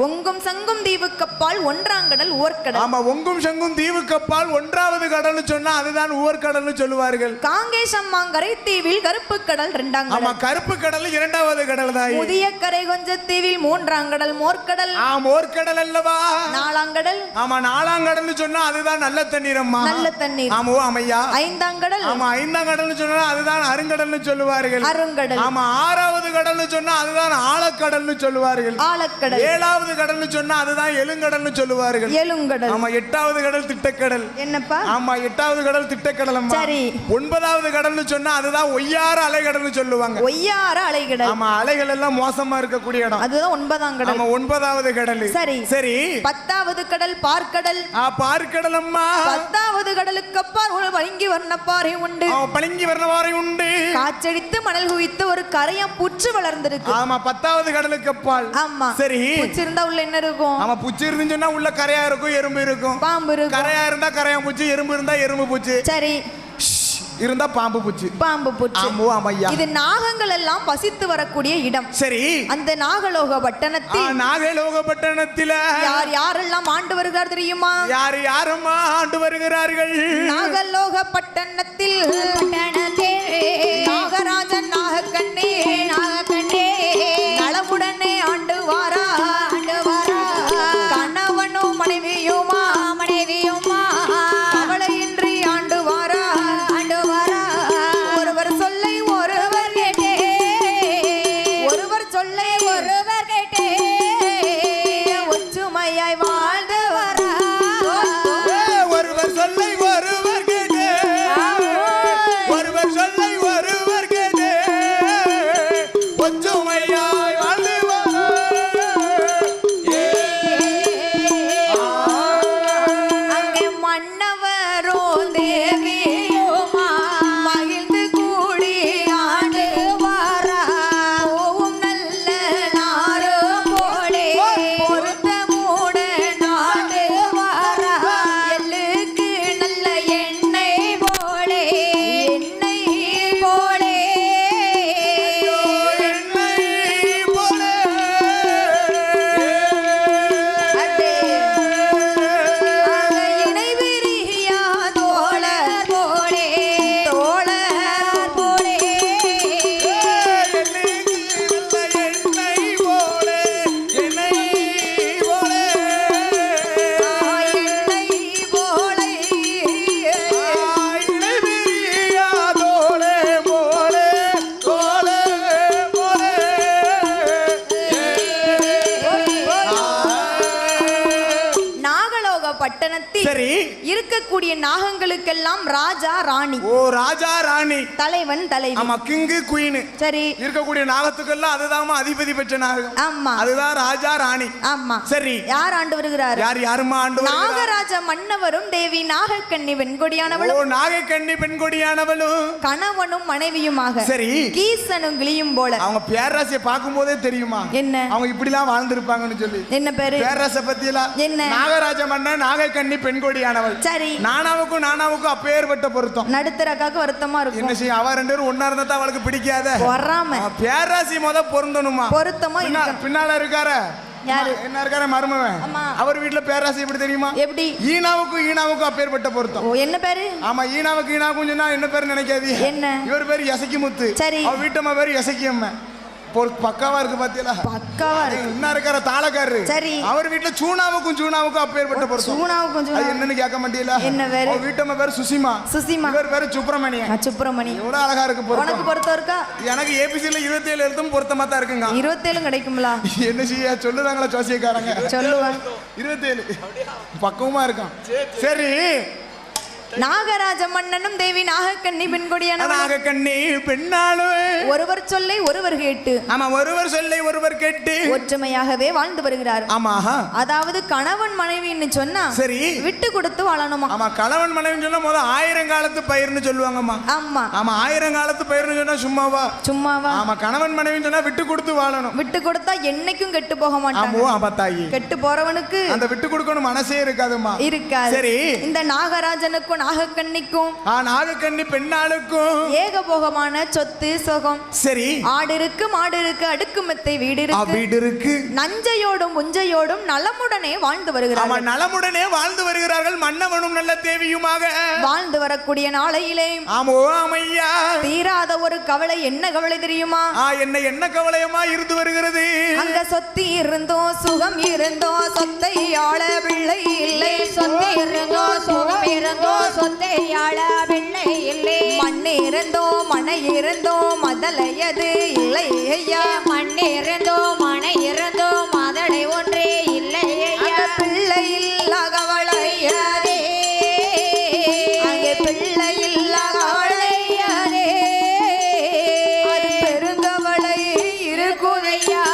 ஒங்கும் சங்கும் தீவு கப்பால் ஒன்றாங்கடல் ஓர்கடல் ஆமா ஒங்கும் சங்கும் தீவு கப்பால் ஒன்றாவது கடல்னு சொன்னா அதுதான் ஓர்கடல்னு சொல்லுவார்கள் காங்கேசம் மாங்கரை தீவில் கருப்பு கடல் இரண்டாம் கடல் ஆமா கருப்பு கடல் இரண்டாவது கடல் தான் முதியக்கரை கொஞ்ச தீவில் மூன்றாம் கடல் மோர்கடல் மோர்கடல் அல்லவா நாலாம் கடல் ஆமா நாலாம் கடல்னு சொன்னா அதுதான் நல்ல தண்ணீர் அம்மா நல்ல தண்ணீர் ஆமா ஆமையா ஐந்தாம் கடல் ஆமா ஐந்தாம் கடல்னு சொன்னா அதுதான் அருங்கடல்னு சொல்லுவார்கள் அருங்கடல் ஆமா ஆறாவது கடல்னு சொன்னா அதுதான் ஆழக்கடல்னு சொல்லுவார்கள். ஆழக்கடல். 7வது கடல்னு சொன்னா அதுதான் எழுங்கடல்னு சொல்லுவார்கள். எழுங்கடல். ஆமா. 8வது கடல் திட்டக்கடல். என்னப்பா? ஆமா. 8வது கடல் திட்டக்கடல் அம்மா. சரி. 9வது கடல்னு சொன்னா அதுதான் ஒய்யார அலைகடல்னு சொல்லுவாங்க. ஒய்யார அலைகடல். ஆமா. அலைகள் எல்லாம் மோசமா இருக்கக்கூடிய இடம். அதுதான் 9ஆம் கடல். ஆமா. 9வது கடல். சரி சரி. 10வது கடல் பார்க்கடல். பார்க்கடல் அம்மா. 10வது கடலுக்கு அப்பால் ஒரு பளிங்கு வர்ணப்பாறை உண்டு. பளிங்கு வர்ணப்பாறை உண்டு. காற்றடித்து மணல் குவித்து ஒரு கரையான் புற்று வளர்ந்திருக்கு. ஆமா. 10வது கடலுக்கு அப்பால். ஆமா. சரி. புற்று இருந்தா உள்ள என்ன இருக்கும்? ஆமா. புற்று இருந்துன்னு சொன்னா உள்ள கரையா இருக்கும், எறும்பு இருக்கும். பாம்பு இருக்கும். கரையா இருந்தா கரையான் பூச்சி, எறும்பு இருந்தா எறும்பு பூச்சி. சரி. இருந்தா பாம்பு பூச்சி. பாம்பு பூச்சி. ஆமையா. இது நாகங்கள் எல்லாம் வசித்து வரக்கூடிய இடம். சரி. அந்த நாகலோக பட்டணத்தில் நாகலோக பட்டணத்தில யாரெல்லாம் ஆண்டு வருகிறார் தெரியுமா? யாருமா ஆண்டு வருகிறார்கள்? நாகலோக பட்டணத்தில் நாகராஜன் நாகக்கண்ணே நலமுடனே ஆண்டு வாரா. கணவனும் மனைவியுமா கவலையின்றி ஆண்டு வாரா. ஒருவர் சொல்லை ஒருவர் கேட்டே ஒற்றுமையாய் வாழ்ந்து வரா. ஒருவர் சொல்லை ஒருவர் கேட்டே ஒற்றுமையாய் வாழ்ந்து வரா. அங்கே மன்னவரோ தேவியுமா மகிழ்ந்து கூடி ஆண்டு வாரா. ஓவும் நல்ல நாரோ போலே பொருத்தமுடன் ஆண்டு வாரா. எள்ளுக்கு நல்ல எண்ணெய் போலே பட்டணத்தில் சரி இருக்கக்கூடிய நாகங்களுக்கெல்லாம் ராஜா ராணி. ஓ ராஜா ராணி. தலைவன் தலைவி. ஆமா. King queen. சரி. இருக்கக்கூடிய நாகத்துக்கெல்லாம் அதுதான் அதிபதி பெற்ற நாகம். ஆமா. அதுதான் ராஜா ராணி. ஆமா. சரி. யார் ஆண்டு வருகிறார்? யாருமா ஆண்டு வருகிறார்? நாகராஜ மன்னவரும் தேவி நாகக்கண்ணி பெண்கொடியானவளும். ஓ நாகக்கண்ணி பெண்கொடியானவளும் கணவனும் மனைவியுமாக. சரி. கீசனும் கிளியும் போல. அவங்க பேராசியை பார்க்கும்போதே தெரியுமா என்ன அவங்க இப்படிலாம் வாழ்ந்திருப்பாங்கன்னு சொல்லி? என்ன பேரு? பேராசை பத்தியெல்லாம் என்ன? நாகராஜ மன்னன் நாகக்கண்ணி பெண்கொடியானவள். சரி. நானாவுக்கும் அப்பேற்பட்ட பொருத்தம். நடுத்தரக்காக்கு வருத்தமா இருக்கும். என்ன செய்ய? அவ ரெண்டு பேரும் ஒன்னா இருந்தா அவளுக்கு பிடிக்காத. வராம பேராசி பொருந்தணுமா? பொருத்தமா பின்னால இருக்காரு. யாரு? என்ன இருக்காரு? மருமவன். அவர் வீட்டுல பேராசி எப்படி தெரியுமா? எப்படி? ஈனாவுக்கும் அப்பேற்பட்ட பொருத்தம். என்ன பேரு? ஆமா. ஈனாவுக்கும் சொன்னா என்ன பேரு நினைக்காது. என்ன? இவர் பேரு யசக்கி முத்து. சரி. அவ வீட்டம்மா பேரு யசக்கி அம்மா. பக்காவா இருக்கு பாத்தீங்களா? பக்காவா இருக்கு. என்ன இருக்காரு? தாளக்காரரு. சரி. அவர் வீட்டுல சூனாவுக்கும் அப்பேற்பட்ட பொருத்தம். சூனாவுக்கும் அது என்னன்னு கேட்க மாட்டீங்களா? என்ன பேரு? அவ வீட்டம்மா பேரு சுசிமா. இவர் பேரு சுப்பிரமணியன். எவ்வளவு அழகா இருக்கு பொருத்தம். உனக்கு பொருத்தம் இருக்கா? எனக்கு ஏபிசில 27 எழுத்தும் பொருத்தமா தான் இருக்குங்க. 27 கிடைக்கும்ல? என்ன செய்ய சொல்லுதாங்களா ஜோசியக்காரங்க? சொல்லுவாங்க. 27 பக்குவமா இருக்கான். சரி. நாகராஜ மன்னனும் தேவி நாகக்கண்ணி பெண்கொடியான நாகக்கண்ணி பெண்ணாலும் ஒருவர் சொல்லை ஒருவர் கேட்டு. ஆமா. ஒருவர் சொல்லை ஒருவர் கேட்டு ஒற்றுமையாகவே வாழ்ந்து வருகிறார். ஆமா. அதாவது கணவன் மனைவின்னு சொன்னா சரி விட்டு கொடுத்து வாழணுமா? ஆமா. கணவன் மனைவின்னு சொன்னா முதல்ல 1000 காலத்து பயிர்னு சொல்லுவாங்கம்மா. ஆமா. ஆமா. 1000 காலத்து பயிர்னு சொன்னா சும்மாவா? ஆமா. கணவன் மனைவின்னு சொன்னா விட்டு கொடுத்து வாழணும். விட்டு கொடுத்தா என்னைக்கும் கெட்டு போக மாட்டாங்க. ஆமா தாயி. கெட்டு போறவனுக்கு அந்த விட்டு கொடுக்கணும் மனசே இருக்காதுமா. இருக்காது. சரி. இந்த நாகராஜனுக்கும் நாகக்கண்ணிக்கும் நாகக்கண்ணி பெண்ணாளுக்கும் ஏகபோகமான சொத்து சுகம். சரி. ஆடு இருக்கு மாடு இருக்கு அடுக்கு மெத்தை வீடு இருக்கு. நஞ்சையோடும் உஞ்சையோடும் நலமுடனே வாழ்ந்து வருகிறார்கள். நலமுடனே வாழ்ந்து வருகிறார்கள். மன்னவனும் நல்ல தேவியுமாக வாழ்ந்து வரக்கூடிய நாளையிலே ஆமையா தீராத ஒரு கவலை. என்ன கவலை தெரியுமா? என்ன கவலையமா இருந்து வருகிறது? அங்க சொத்தி இருந்தோ சுகம் இருந்தோ சொத்தை ஆள பிள்ளை இல்லை. சொத்தி இருந்தோ சுகம் இருந்தோ சொத்தையாள பிள்ளை இல்லை. மண்ணிருந்தோ மனை இருந்தோ மதலையது இல்லை ஐயா. மண்ணிருந்தோ மனை இருந்தோ மதலை ஒன்றே இல்லை ஐயா. பிள்ளை இல்லா கவலையாதே, அங்கே பிள்ளை இல்லா கவலையாதே, அது பெருங்கவலை இருக்குதையா.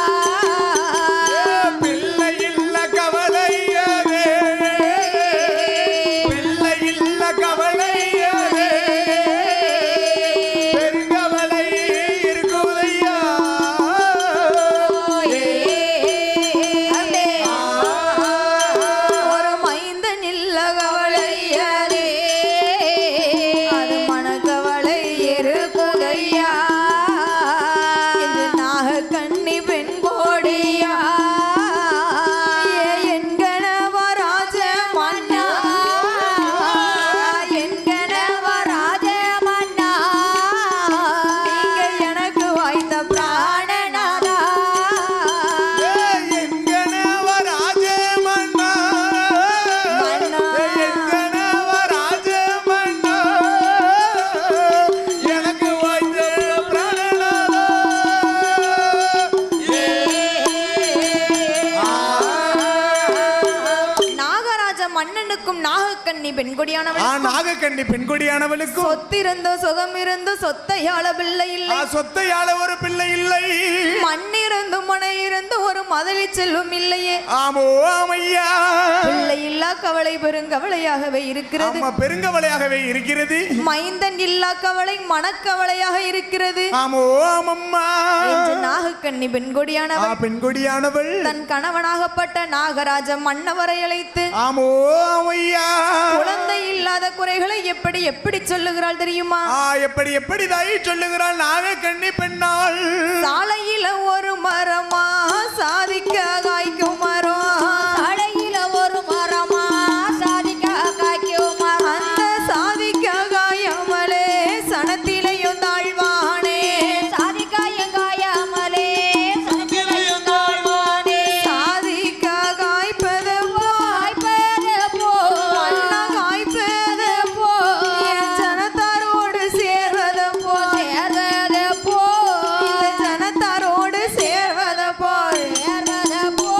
பிள்ளை இல்ல கவலையாதே, பிள்ளை இல்ல கவலையாதே, பெருங்கவலை இருக்குதையா. ஒரு மைந்தன் இல்ல கவலையாதே, அது மனக்கவலை இருக்குதையா. இது நாகக்கன்னி பெண் கோடியா, என் கணவராஜ மன்னா, என் கணவராஜ மன்னா, நீங்க எனக்கு வாய்ந்த பிராணநாதா. எங்கனவ ராஜமன்னா, மன்னா. எங்கனவ ராஜமன்னா, எனக்கு வாய்த்த பிராணநாதா. நாகராஜ மன்னனுக்கும் நாகக்கன்னி பெண்கொடியானவள் நாகக்கண்ணி பெண்கொடியானவளுக்கும் சொத்திருந்தோ சுகம் இருந்தோ சொத்தையாள பிள்ளை இல்லை. சொத்தையால ஒரு பிள்ளை இல்லை. மண்ணிருந்து மனை இருந்து ஒரு மதலி செல்வம் இல்லையே. ஆமோ ஆமையா, பிள்ளை இல்லா கவலை பெருங்கவலையாகவே இருக்கிறது. ஆமா பெருங்கவலையாகவே இருக்கிறது. மைந்தன் இல்லா கவலை மனக்கவலையாக இருக்கிறது. ஆமோ ஆமம்மா, என்று நாகக்கன்னி பெண்கொடியானவள் பெண்கொடியானவள் தன் கணவனாகப்பட்ட நாகராஜ மன்னவரை அழைத்து ஆமோ ஆமையா, குழந்தை இல்லாத குறைகளை எப்படி எப்படி சொல்லுகிறாள் தெரியுமா? எப்படி எப்படி தாய் சொல்லுகிறாள் நாகக்கண்ணி பெண்ணாள். சாலையில ஒரு மரமா சாதிக்க காய்க்கும் மரம், சாலையில ஒரு மரமா சாதிக்க காய்க்கும் மரம். அந்த சாதிக்க காயமலே சனத்திலையும் தாழ்வானே, சாதிக்காயம் காயாமலே சனத்திலையும் தாழ்வானே. சாதிக்க காய்ப்பது காய்ப்பது போ மண்ணா காய்ப்பது போ என் ஜனத்தாரோடு சேர்வது போ, சேர்வது போ இந்த ஜனத்தாரோடு சேர்வது போ. சேர்வது போ.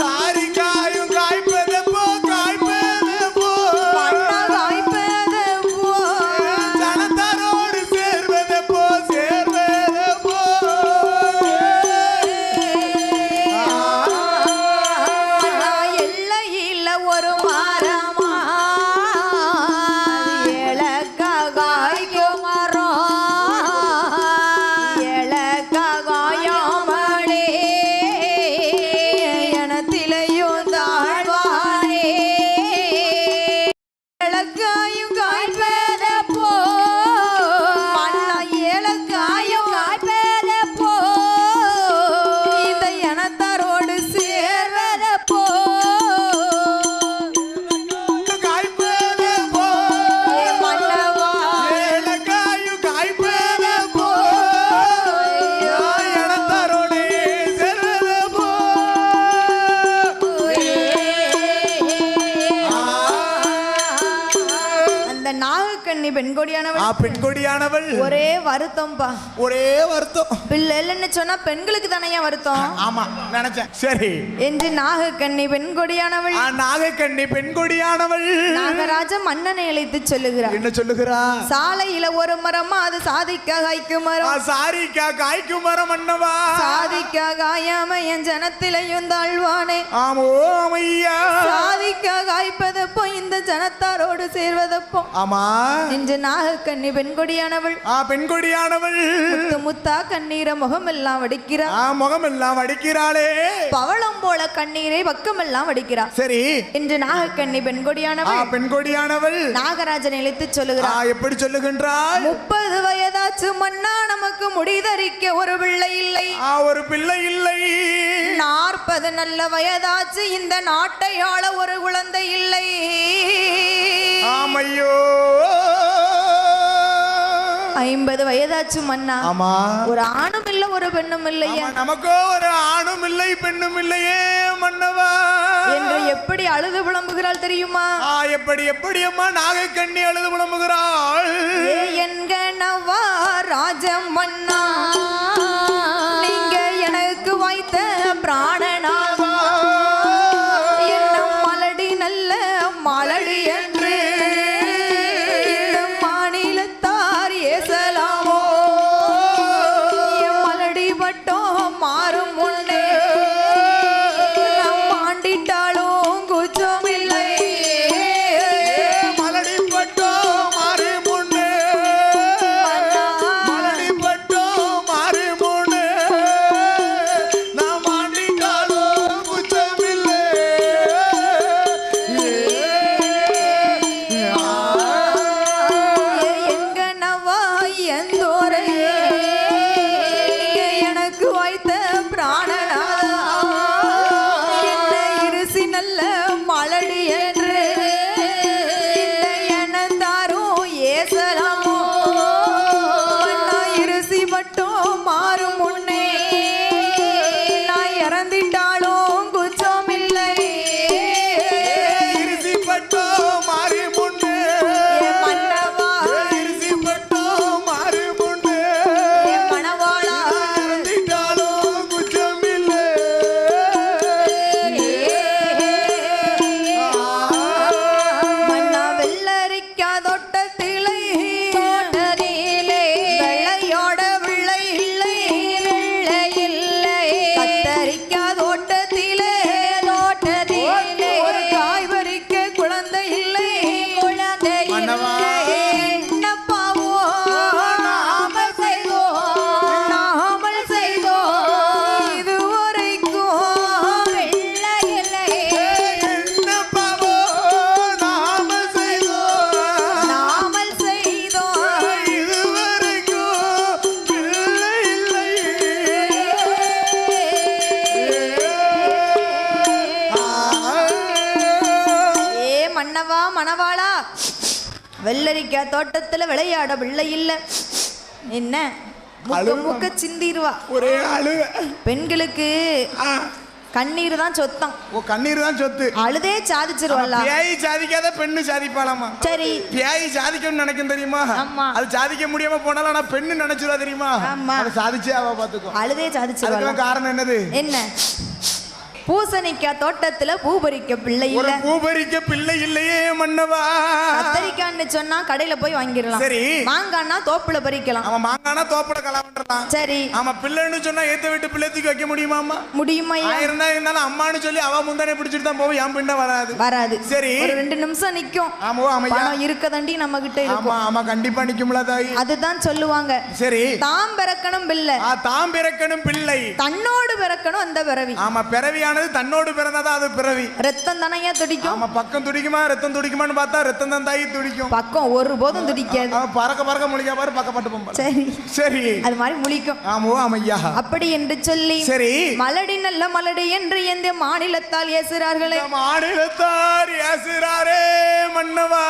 சாரிக்காயும் காய்ப்பது போ, காய்ப்பது போ, மண்ணா காய்ப்பது போ, ஜனத்தாரோடு சேர்வது போ, சேர்வது போ. எல்லையில ஒரு மரமா ஏலக்கா காய்க்கும் மரம், ஏலக்கா காயாமலே எனத்திலையும் தாழ்வானே, ஏலக்காயும் காய்ப்பது போ, மண்ணா ஏலக்காயும் காய்ப்பது போ இந்த எனத்தாரோடு சேர்வது போ. காய்ப்பது போ, மன்னவா ஏலக்காயும் காய்ப்பது போ, ஜனத்தாரோடு சேர்வது போ. அந்த நாகக்கன்னி பெண்கொடியானவள் பெண்கொடியானவள் ஒரே வருத்தம்பா. ஒரே வருத்தம். பிள்ளை இல்லைன்னு சொன்னா பெண்களுக்கு தானே வருத்தம் ஆமா நினைச்சேன். சரி, என்று நாகக்கன்னி பெண்கொடியானவள் நாகக்கண்ணி பெண்கொடியானவள் நாகராஜ மன்னனை அழைத்து சொல்லுகிறார். என்ன சொல்லுகிறா? சாலையில ஒரு மரமா அது சாதிக்க காய்க்கும் மரம், சாரிக்கா காய்க்கும் மரம் அண்ணவா, சாதிக்க காயாம என் ஜனத்திலையும் தாழ்வானே, ஆமோ ஆமையா, சாதிக்க காய்ப்பதப்போ இந்த ஜனத்தாரோடு சேர்வதப்போ ஆமா என்று நாகக்கன்னி பெண்கொடியானவள் பெண்கொடியானவள் முத்து முத்தா கண்ணீரை முகமெல்லாம் வடிக்கிறார். முகமெல்லாம் வடிக்கிறாளே, பவளம் போல கண்ணீரை பக்கமெல்லாம் வடிக்கிறார். சரி என்று நாகக்கன்னி பெண்கொடியானவள் பெண்கொடியானவள் நாகராஜன் இழைத்து சொல்லுகிறார். எப்படி சொல்லுகின்றாள்? 30 வயதாச்சு மன்னா நமக்கு முடிதரிக்க ஒரு பிள்ளை இல்லை, ஒரு பிள்ளை இல்லை. 40 நல்ல வயதாச்சு இந்த நாட்டை ஆள ஒரு குழந்தை இல்லை. ஆமையோ 50 வயதாச்சு மன்னா, ஆமா ஒரு ஆணும் இல்ல ஒரு பெண்ணும் இல்லையே, நமக்கோ ஒரு ஆணும் இல்லை பெண்ணும் இல்லையே மன்னவா. என்று எப்படி அழுது புலம்புகிறாள் தெரியுமா? எப்படி அம்மா நாகக்கண்ணி அழுது புலம்புகிறாள்? என்கணவா ராஜமன்னா, நீங்க எனக்கு வைத்த பிராணனாவா, என்ன மலடி நல்ல மலடி என்று இந்த மாநிலத்தார் ஏசலாமோ, என் மலடி பட்டம் மாறும் முன்னே நம் ஆண்டிட்டாலும் குற்றமில்லை. மலடி பட்டம் மாறு முன்னே, மலடி பட்டம் மாறு முன்னே நாம் ஆண்டிட்டாலும் குற்றமில்லை. எங்கனவா எந்தோரே, எனக்கு வைத்த பிராணனாதா, என்ன இருசி நல்ல மலடி என்று இந்த எனந்தாரும் ஏசலாமோ, நான் இருசி மட்டும் மாறும் முன்னே நான் இறந்திட்டாலும் குற்றமில்லை. இருசி பட்டம் மாறு முன்னே, மன்னவா இருசி பட்டம் மாறு முன்னே மணவாளா, இறந்திட்டாலும் குற்றமில்லை. மன்னா வெள்ளரிக்கா தோட்டத்திலே வெள்ளையோட வெள்ளை இல்லை, கத்தரிக்கா தோட்டத்திலே ஒரு காய் பறிக்க குழந்தை இல்லை, மன்னவா. என்னப்பாவோ நாமல் செய்தோம் இதுவரைக்கும் வெள்ளை இல்லை. என்ன பாவோ நாம செய்தோம், நாமல் செய்தோம் இதுவரைக்கும் பிள்ளை இல்லை. ஏ மன்னவா மணவாளா, வெள்ளரிக்கா தோட்டத்துல விளையாட பிள்ளை இல்ல, என்ன முக்க முக்க சிந்திருவா. ஒரே அழுக. பெண்களுக்கு ஆ, கண்ணீர் தான் சொத்தம், ஓ கண்ணீர் தான் சொத்து. அழுதே சாதிச்சிருவாள். பியாயி சாதிக்காத பெண்ணு சாதிப்பாளாமா? சரி, பியாயி சாதிக்கணும்னு நினைக்கும் தெரியுமா? ஆமா. அது சாதிக்க முடியாம போனாலும் ஆனா பெண்ணு நினைச்சிருவா தெரியுமா? ஆமா. அதை சாதிச்சே அவ பாத்துக்கோ. அழுதே சாதிச்சிருவாள். அதுக்கெல்லாம் காரணம் என்னது? என்ன? பூசணிக்கா தோட்டத்துல பூ பறிக்க பிள்ளை ஒரு இல்ல, பூ பறிக்க பிள்ளை இல்லையே மன்னவா. கத்தரிக்கான்னு சொன்னா கடையில போய் வாங்கிடலாம். சரி. மாங்கான்னா தோப்புல பறிக்கலாம். அவன் மாங்கானா தோப்பட கலாவன்றலாம். சரி. ஆமா, பிள்ளைன்னு சொன்னா ஏத்த விட்டு பிள்ளை தூக்கி வைக்க முடியுமாமா? முடியுமா? ஆயிரம் தான் இருந்தாலும் அம்மான்னு சொல்லி அவ முந்தானே பிடிச்சிட்டு தான் போவோம், என் பின்ன வராது. வராது. சரி. ஒரு 2 நிமிஷம் நிக்கும். ஆமா ஆமையா. பணம் இருக்கதண்டி நம்ம கிட்ட ஆமா இருக்கும். ஆமா கண்டிப்பா நிக்கும்ல தாய். அதுதான் சொல்லுவாங்க. சரி. தாம் பிறக்கணும் பிள்ளை, தாம் பிறக்கணும் பிள்ளை, தன்னோடு பிறக்கணும் அந்த பிறவி. ஆமா பிறவியானது தன்னோடு பிறந்தாதான் அது பிறவி. ரத்தம் தானையா துடிக்கும். ஆமா, பக்கம் துடிக்குமா ரத்தம் துடிக்குமான்னு பார்த்தா ரத்தம் தான் தாய் துடிக்கும். பக்கம் ஒரு போதும் துடிக்காது. அவன் பறக்க பறக்க முழிக்க பாரு, பக்கப்பட்டு போம்பா. சரி சரி, அது மாதிரி முழிக்கும். ஆமோ ஆமையா. அப்படி என்று சொல்லி சரி. மலடி நல்ல மலடி என்று எந்த மாநிலத்தால் ஏசுறார்களே, மாநிலத்தார் ஏசுறாரே மன்னவா.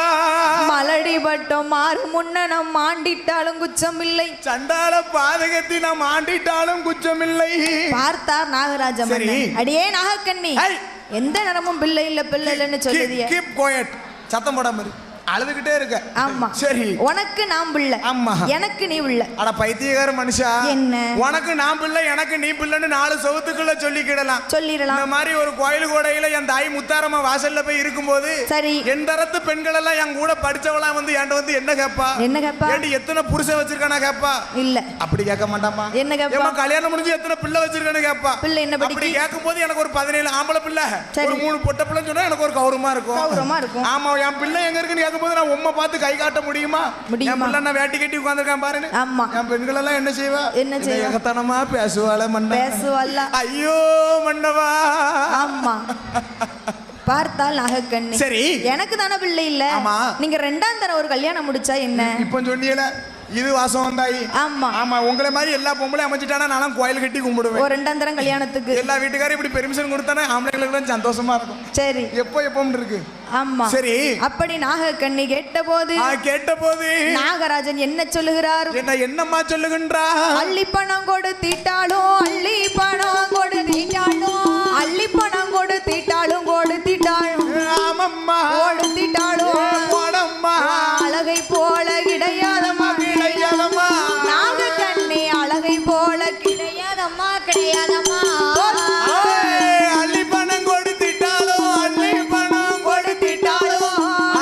மலடி பட்டம் மாறு முன்ன நம் ஆண்டிட்டாலும் குச்சம் இல்லை, சண்டால பாதகத்தை நாம் ஆண்டிட்டாலும் குற்றமில்லை. பார்த்தார் நாகராஜ சரி. மன்னன். அடியே நாகக்கண்ணி, ஹை. எந்த நேரமும் பிள்ளை இல்ல பிள்ளை இல்லைன்னு சொல்லுதிய. கீப் கோயட், சத்தம் போடாம இரு. அழுதுகிட்டே இருக்க. ஆமா. சரி. உனக்கு நான் பிள்ளை, ஆமா. எனக்கு நீ பிள்ளை. அட பைத்தியக்கார மனுஷா, என்ன? உனக்கு நான் பிள்ளை எனக்கு நீ பிள்ளைன்னு 4 சவுத்துக்குள்ள சொல்லிக்கிடலாம். சொல்லிடலாம். இந்த மாதிரி ஒரு கோயில் கோடையில என் தாய் முத்தாரம்மா வாசல்ல போய் இருக்கும்போது சரி. என் தரத்து பெண்கள் எல்லாம் என் கூட படிச்சவளா வந்து என்கிட்ட வந்து என்ன கேப்பா? என்ன கேப்பா? ஏண்டி எத்தனை புருஷன் வச்சிருக்கானா கேப்பா? இல்ல அப்படி கேட்க மாட்டாமா. என்ன கேப்பா? ஏம்மா கல்யாணம் முடிஞ்சு எத்தனை பிள்ளை வச்சிருக்கானு கேப்பா. பிள்ளை என்ன அப்படி படிக்கு? கேட்கும்போது எனக்கு ஒரு 17 ஆம்பளை பிள்ளை, சரி. ஒரு 3 பொட்டை பிள்ளைன்னு சொன்னா எனக்கு ஒரு கௌரவமா இருக்கும். கௌரவமா இருக்கும். ஆமா, என் பிள்ளை எங்க இருக்குன்னு கேட்கும்போது நான் உம்மை பார்த்து கை காட்ட முடியுமா? முடியுமா? என் பிள்ளை நான் வேட்டி கட்டி உட்கார்ந்திருக்கேன் பாருன்னு. ஆமா. என் பெண்கள் எல்லாம் என்ன செய்வா? என்ன செய்வா? ஏகத்தனமா பேசுவாள மன்ன. பேசுவல்ல. ஐயோ மன்னவா. ஆமா. பார்த்தால் நாகக்கண்ணி. சரி. எனக்கு தானே பிள்ளை இல்ல. ஆமா. நீங்க 2ஆம் தரம் ஒரு கல்யாணம் முடிச்சா என்ன? இப்ப சொன்னீல இது வாசம் வந்தாயி. ஆமா. ஆமா, உங்களை மாதிரி எல்லா பொம்பளையும் அமைச்சிட்டானா நானும் கோயில் கட்டி கும்பிடுவேன். ஒரு 2ஆம் தரம் கல்யாணத்துக்கு எல்லா வீட்டுக்காரும் இப்படி பெர்மிஷன் கொடுத்தானே ஆம்பளைங்களுக்கு சந்தோஷமா இருக்கும். சரி. எப்போ இருக்கு. ஆமா. சரி. அப்படி நாகக்கண்ணி கேட்டபோது கேட்டபோது நாகராஜன் என்ன சொல்லுகிறார்? என்னம்மா சொல்லுகின்றா? அள்ளி பணம் கொடுத்திட்டாலும் அள்ளி பணம் கொடுத்திட்டாலும் அள்ளி பணம் கொடுத்திட்டாலும் கூட கிடையாதம்மா அள்ளி பணம் கொடுத்திட்டாலோ அள்ளி பணம் கொடுத்திட்டாலோ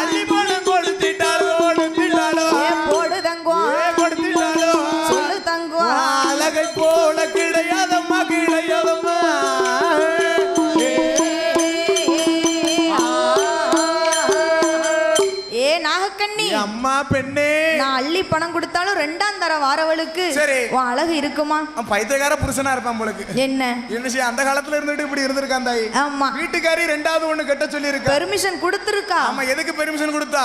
அள்ளி பணம் கொடுத்திட்டாலோ கொடுத்திட்டாலோ போடு தங்குவான் கொடுத்திட்டாலோ சொல்லு தங்குவான் அழகை போல கிடையாதம்மா கிடையாதம்மா நாகக்கண்ணி அம்மா பெண்ணே நான் அள்ளி பணம் கொடுத்தாலும் ரெண்டாம் தர வாரவளுக்கு சரி உன் அழகு இருக்குமா பைத்தியக்கார புருஷனா இருப்பான் போலுக்கு என்ன என்ன அந்த காலத்துல இருந்துட்டு இப்படி இருந்திருக்கான் தாய் ஆமா வீட்டுக்காரி ரெண்டாவது ஒண்ணு கட்ட சொல்லி இருக்கா பெர்மிஷன் கொடுத்திருக்கா ஆமா எதுக்கு பெர்மிஷன் கொடுத்தா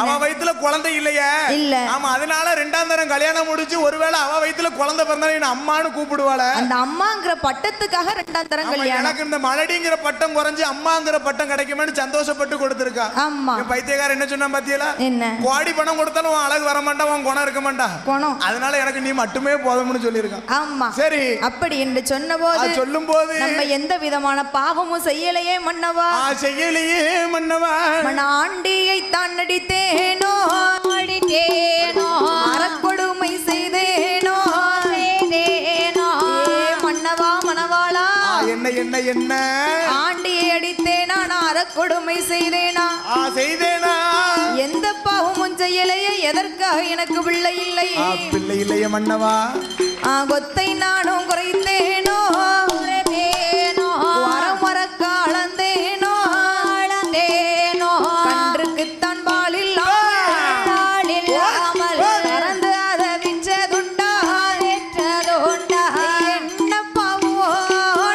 அவ வயித்துல குழந்தை இல்லையா இல்ல ஆமா அதனால ரெண்டாம் தரம் கல்யாணம் முடிச்சு ஒருவேளை அவ வயித்துல குழந்தை பிறந்தா என்ன அம்மான்னு கூப்பிடுவாள அந்த அம்மாங்கிற பட்டத்துக்காக ரெண்டாம் தரம் கல்யாணம் எனக்கு இந்த மலடிங்கிற பட்டம் குறைஞ்சு அம்மாங்கிற பட்டம் கிடைக்குமேன்னு சந்தோஷப்பட்டு கொடுத்திருக்கா ஆமா பைத்தியக்கார என்ன சொன்னா பாத்தியலா என்ன கோடி பணம் கொடுத்தாலும் உன் அழகு வர மாட்டா உன் குணம் இருக்க மாட்டா குணம் அதனால எனக்கு நீ மட்டுமே போதும்னு சொல்லியிருக்கான் ஆமா சரி அப்படி என்று சொன்னபோது சொல்லும்போது நம்ம எந்த விதமான பாவமும் செய்யலையே மன்னவா செய்யலையே மன்னவா ஆண்டியை தான் நடித்தேனோ அடித்தேனோ அறக்கொடுமை செய்தேனோ மன்னவா மணவாளா என்ன என்ன என்ன ஆண்டியை அடித்தேனா நான் அறக்கொடுமை செய்தேனா செய்தேனா எந்த பாவமும் செய்யலையே எதற்காக எனக்கு பிள்ளை இல்லை பிள்ளை இல்லையே மன்னவா கொத்தை நானும் குறைத்தேனோ வரம் மறக்க அளந்தேனோ கன்றுக்குத்தான் பால் இல்லாமல் மறந்து அதை விற்றதுண்டா என்ன பாவோ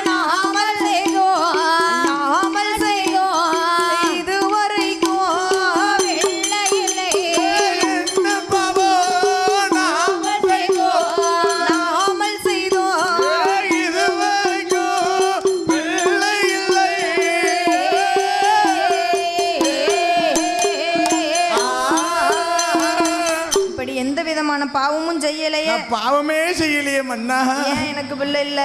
நாமல் செய்தோம் இதுவரைக்கும் இல்லை இல்லை என்ன பாவோ நாமல் செய்தோம் இதுவரைக்கும் பிள்ளை இல்லை இப்படி எந்த விதமான பாவமும் செய்யலையே பாவமே செய்யலையே மன்னா ஏன் எனக்கு பிள்ளை இல்ல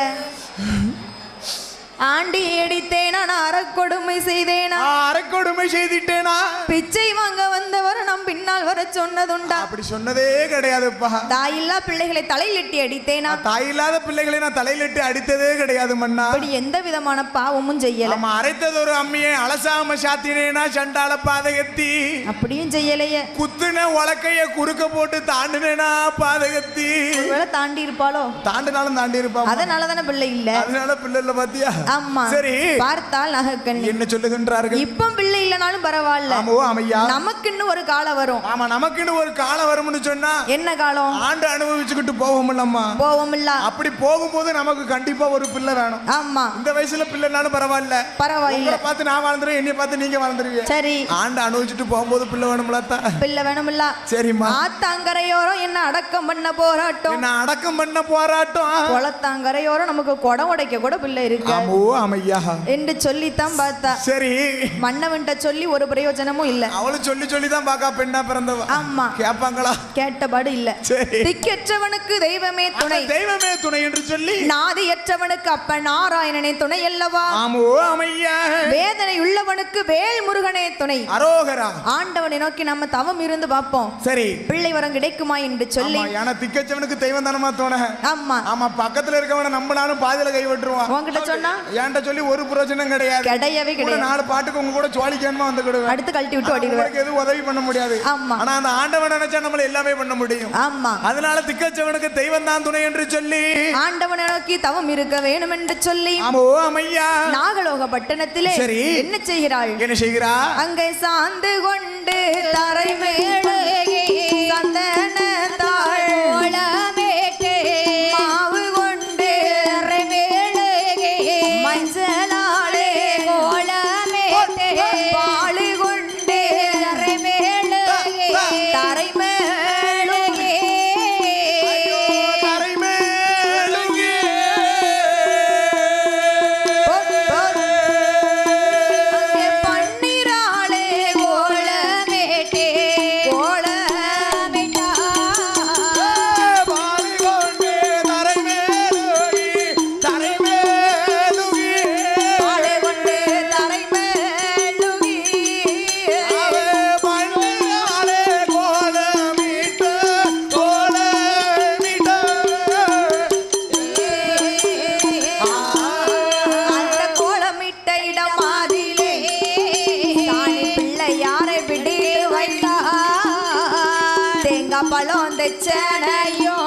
ஆண்டி அடித்தேனா நான் அறக்கொடுமை செய்தேனா அறக்கொடுமை செய்துட்டேனா பிச்சை வாங்க வந்தவர் நம் பின்னால் வர சொன்னதுண்டா அப்படி சொன்னதே கிடையாதுப்பா தாயில்லா பிள்ளைகளை தலையிலிட்டு அடித்தேனா தாயில்லாத பிள்ளைகளை நான் தலையிலிட்டு அடித்ததே கிடையாது மன்னா அப்படி எந்த விதமான பாவமும் செய்யல நம்ம அரைத்தது ஒரு அம்மியை அலசாம சாத்தினேனா சண்டால பாதகத்தி அப்படியும் செய்யலையே குத்துன உலக்கைய குறுக்க போட்டு தாண்டினேனா பாதகத்தி ஒருவேளை தாண்டி இருப்பாளோ தாண்டினாலும் தாண்டி இருப்பா அதனாலதானே பிள்ளை இல்ல அதனால பிள்ளை இல்ல பாத்தியா ஆமா சரி பார்த்தால் நகக்கண்ணி என்ன சொல்லுகின்றார்கள் இப்ப பிள்ளை இல்லனாலும் பரவாயில்ல ஆமோ ஆமையா நமக்குன்னு ஒரு காலம் வரும் ஆமா நமக்குன்னு ஒரு காலம் வரும்னு சொன்னா என்ன காலம் ஆண்டு அனுபவிச்சுக்கிட்டு போவோம்லம்மா போவோம்ல அப்படி போகும்போது நமக்கு கண்டிப்பா ஒரு பிள்ளை வேணும் ஆமா இந்த வயசுல பிள்ளைனாலும் பரவாயில்ல பரவாயில்ல பார்த்து நான் வாழ்ந்துருவேன் என்னைய பார்த்து நீங்க வாழ்ந்துருவீங்க சரி ஆண்டு அனுபவிச்சுட்டு போகும்போது பிள்ளை வேணும்ல பிள்ளை வேணும்ல சரிம்மா ஆத்தாங்கரையோரம் என்ன அடக்கம் பண்ண போராட்டம் என்ன அடக்கம் பண்ண போராட்டம் குளத்தாங்கரையோரம் நமக்கு குடம் உடைக்க கூட பிள்ளை இருக்கு ஆமோ ஆமையா என்று சொல்லித்தான் பார்த்தா சரி மன்னவன்ட்ட சொல்லி ஒரு பிரயோஜனமும் இல்ல அவளு சொல்லி சொல்லி தான் பாக்கா பெண்ணா பிறந்தவ ஆமா கேட்பாங்களா கேட்டபாடு இல்ல சரி திக்கற்றவனுக்கு தெய்வமே துணை தெய்வமே துணை என்று சொல்லி நாதியற்றவனுக்கு அப்ப நாராயணனே துணை அல்லவா ஆமோ ஆமையா வேதனை உள்ளவனுக்கு வேல் முருகனே துணை அரோகரா ஆண்டவனை நோக்கி நம்ம தவம் இருந்து பார்ப்போம் சரி பிள்ளை வரம் கிடைக்குமா என்று சொல்லி ஏன்னா திக்கச்சவனுக்கு தெய்வம் தானமா தோண ஆமா ஆமா பக்கத்துல இருக்கவன நம்பினாலும் பாதியில கை விட்டுருவான் உங்ககிட்ட சொன்னா ஏன்ட்ட சொல்லி ஒரு பிரயோஜனம் கிடையாது கிடையவே கிடையாது 4 பாட்டுக்கு உங்க கூட ஜோலிக்காம வந்து கொடுவேன் அடுத்து கழட்டி விட்டு ஓடிடுவேன் எதுவும் உதவி பண்ண முடியாது ஆமா ஆனா அந்த ஆண்டவன் நினைச்சா நம்மள எல்லாமே பண்ண முடியும் ஆமா அதனால திக்கச்சவனுக்கு தெய்வம் தான் துணை என்று சொல்லி ஆண்டவனை நோக்கி தவம் இருக்க வேண்டும் என்று சொல்லி ஆமோ அம்மையா நாகலோக பட்டணத்திலே சரி என்ன செய்கிறாள் என்ன செய்கிறா அங்கே சாந்து கொண்டு தரை மேலே சந்தனத்தாள் கோலமேட்டு மாவு கொண்டு தரை மேலே மஞ்சளாலே கோலமேட்டு பாலு கொண்டு தரை மேலே தரை மேலே தரை மேலுங்கே பன்னிராளே கோலமேட்டே கோலமிட்டா தச்சனையும்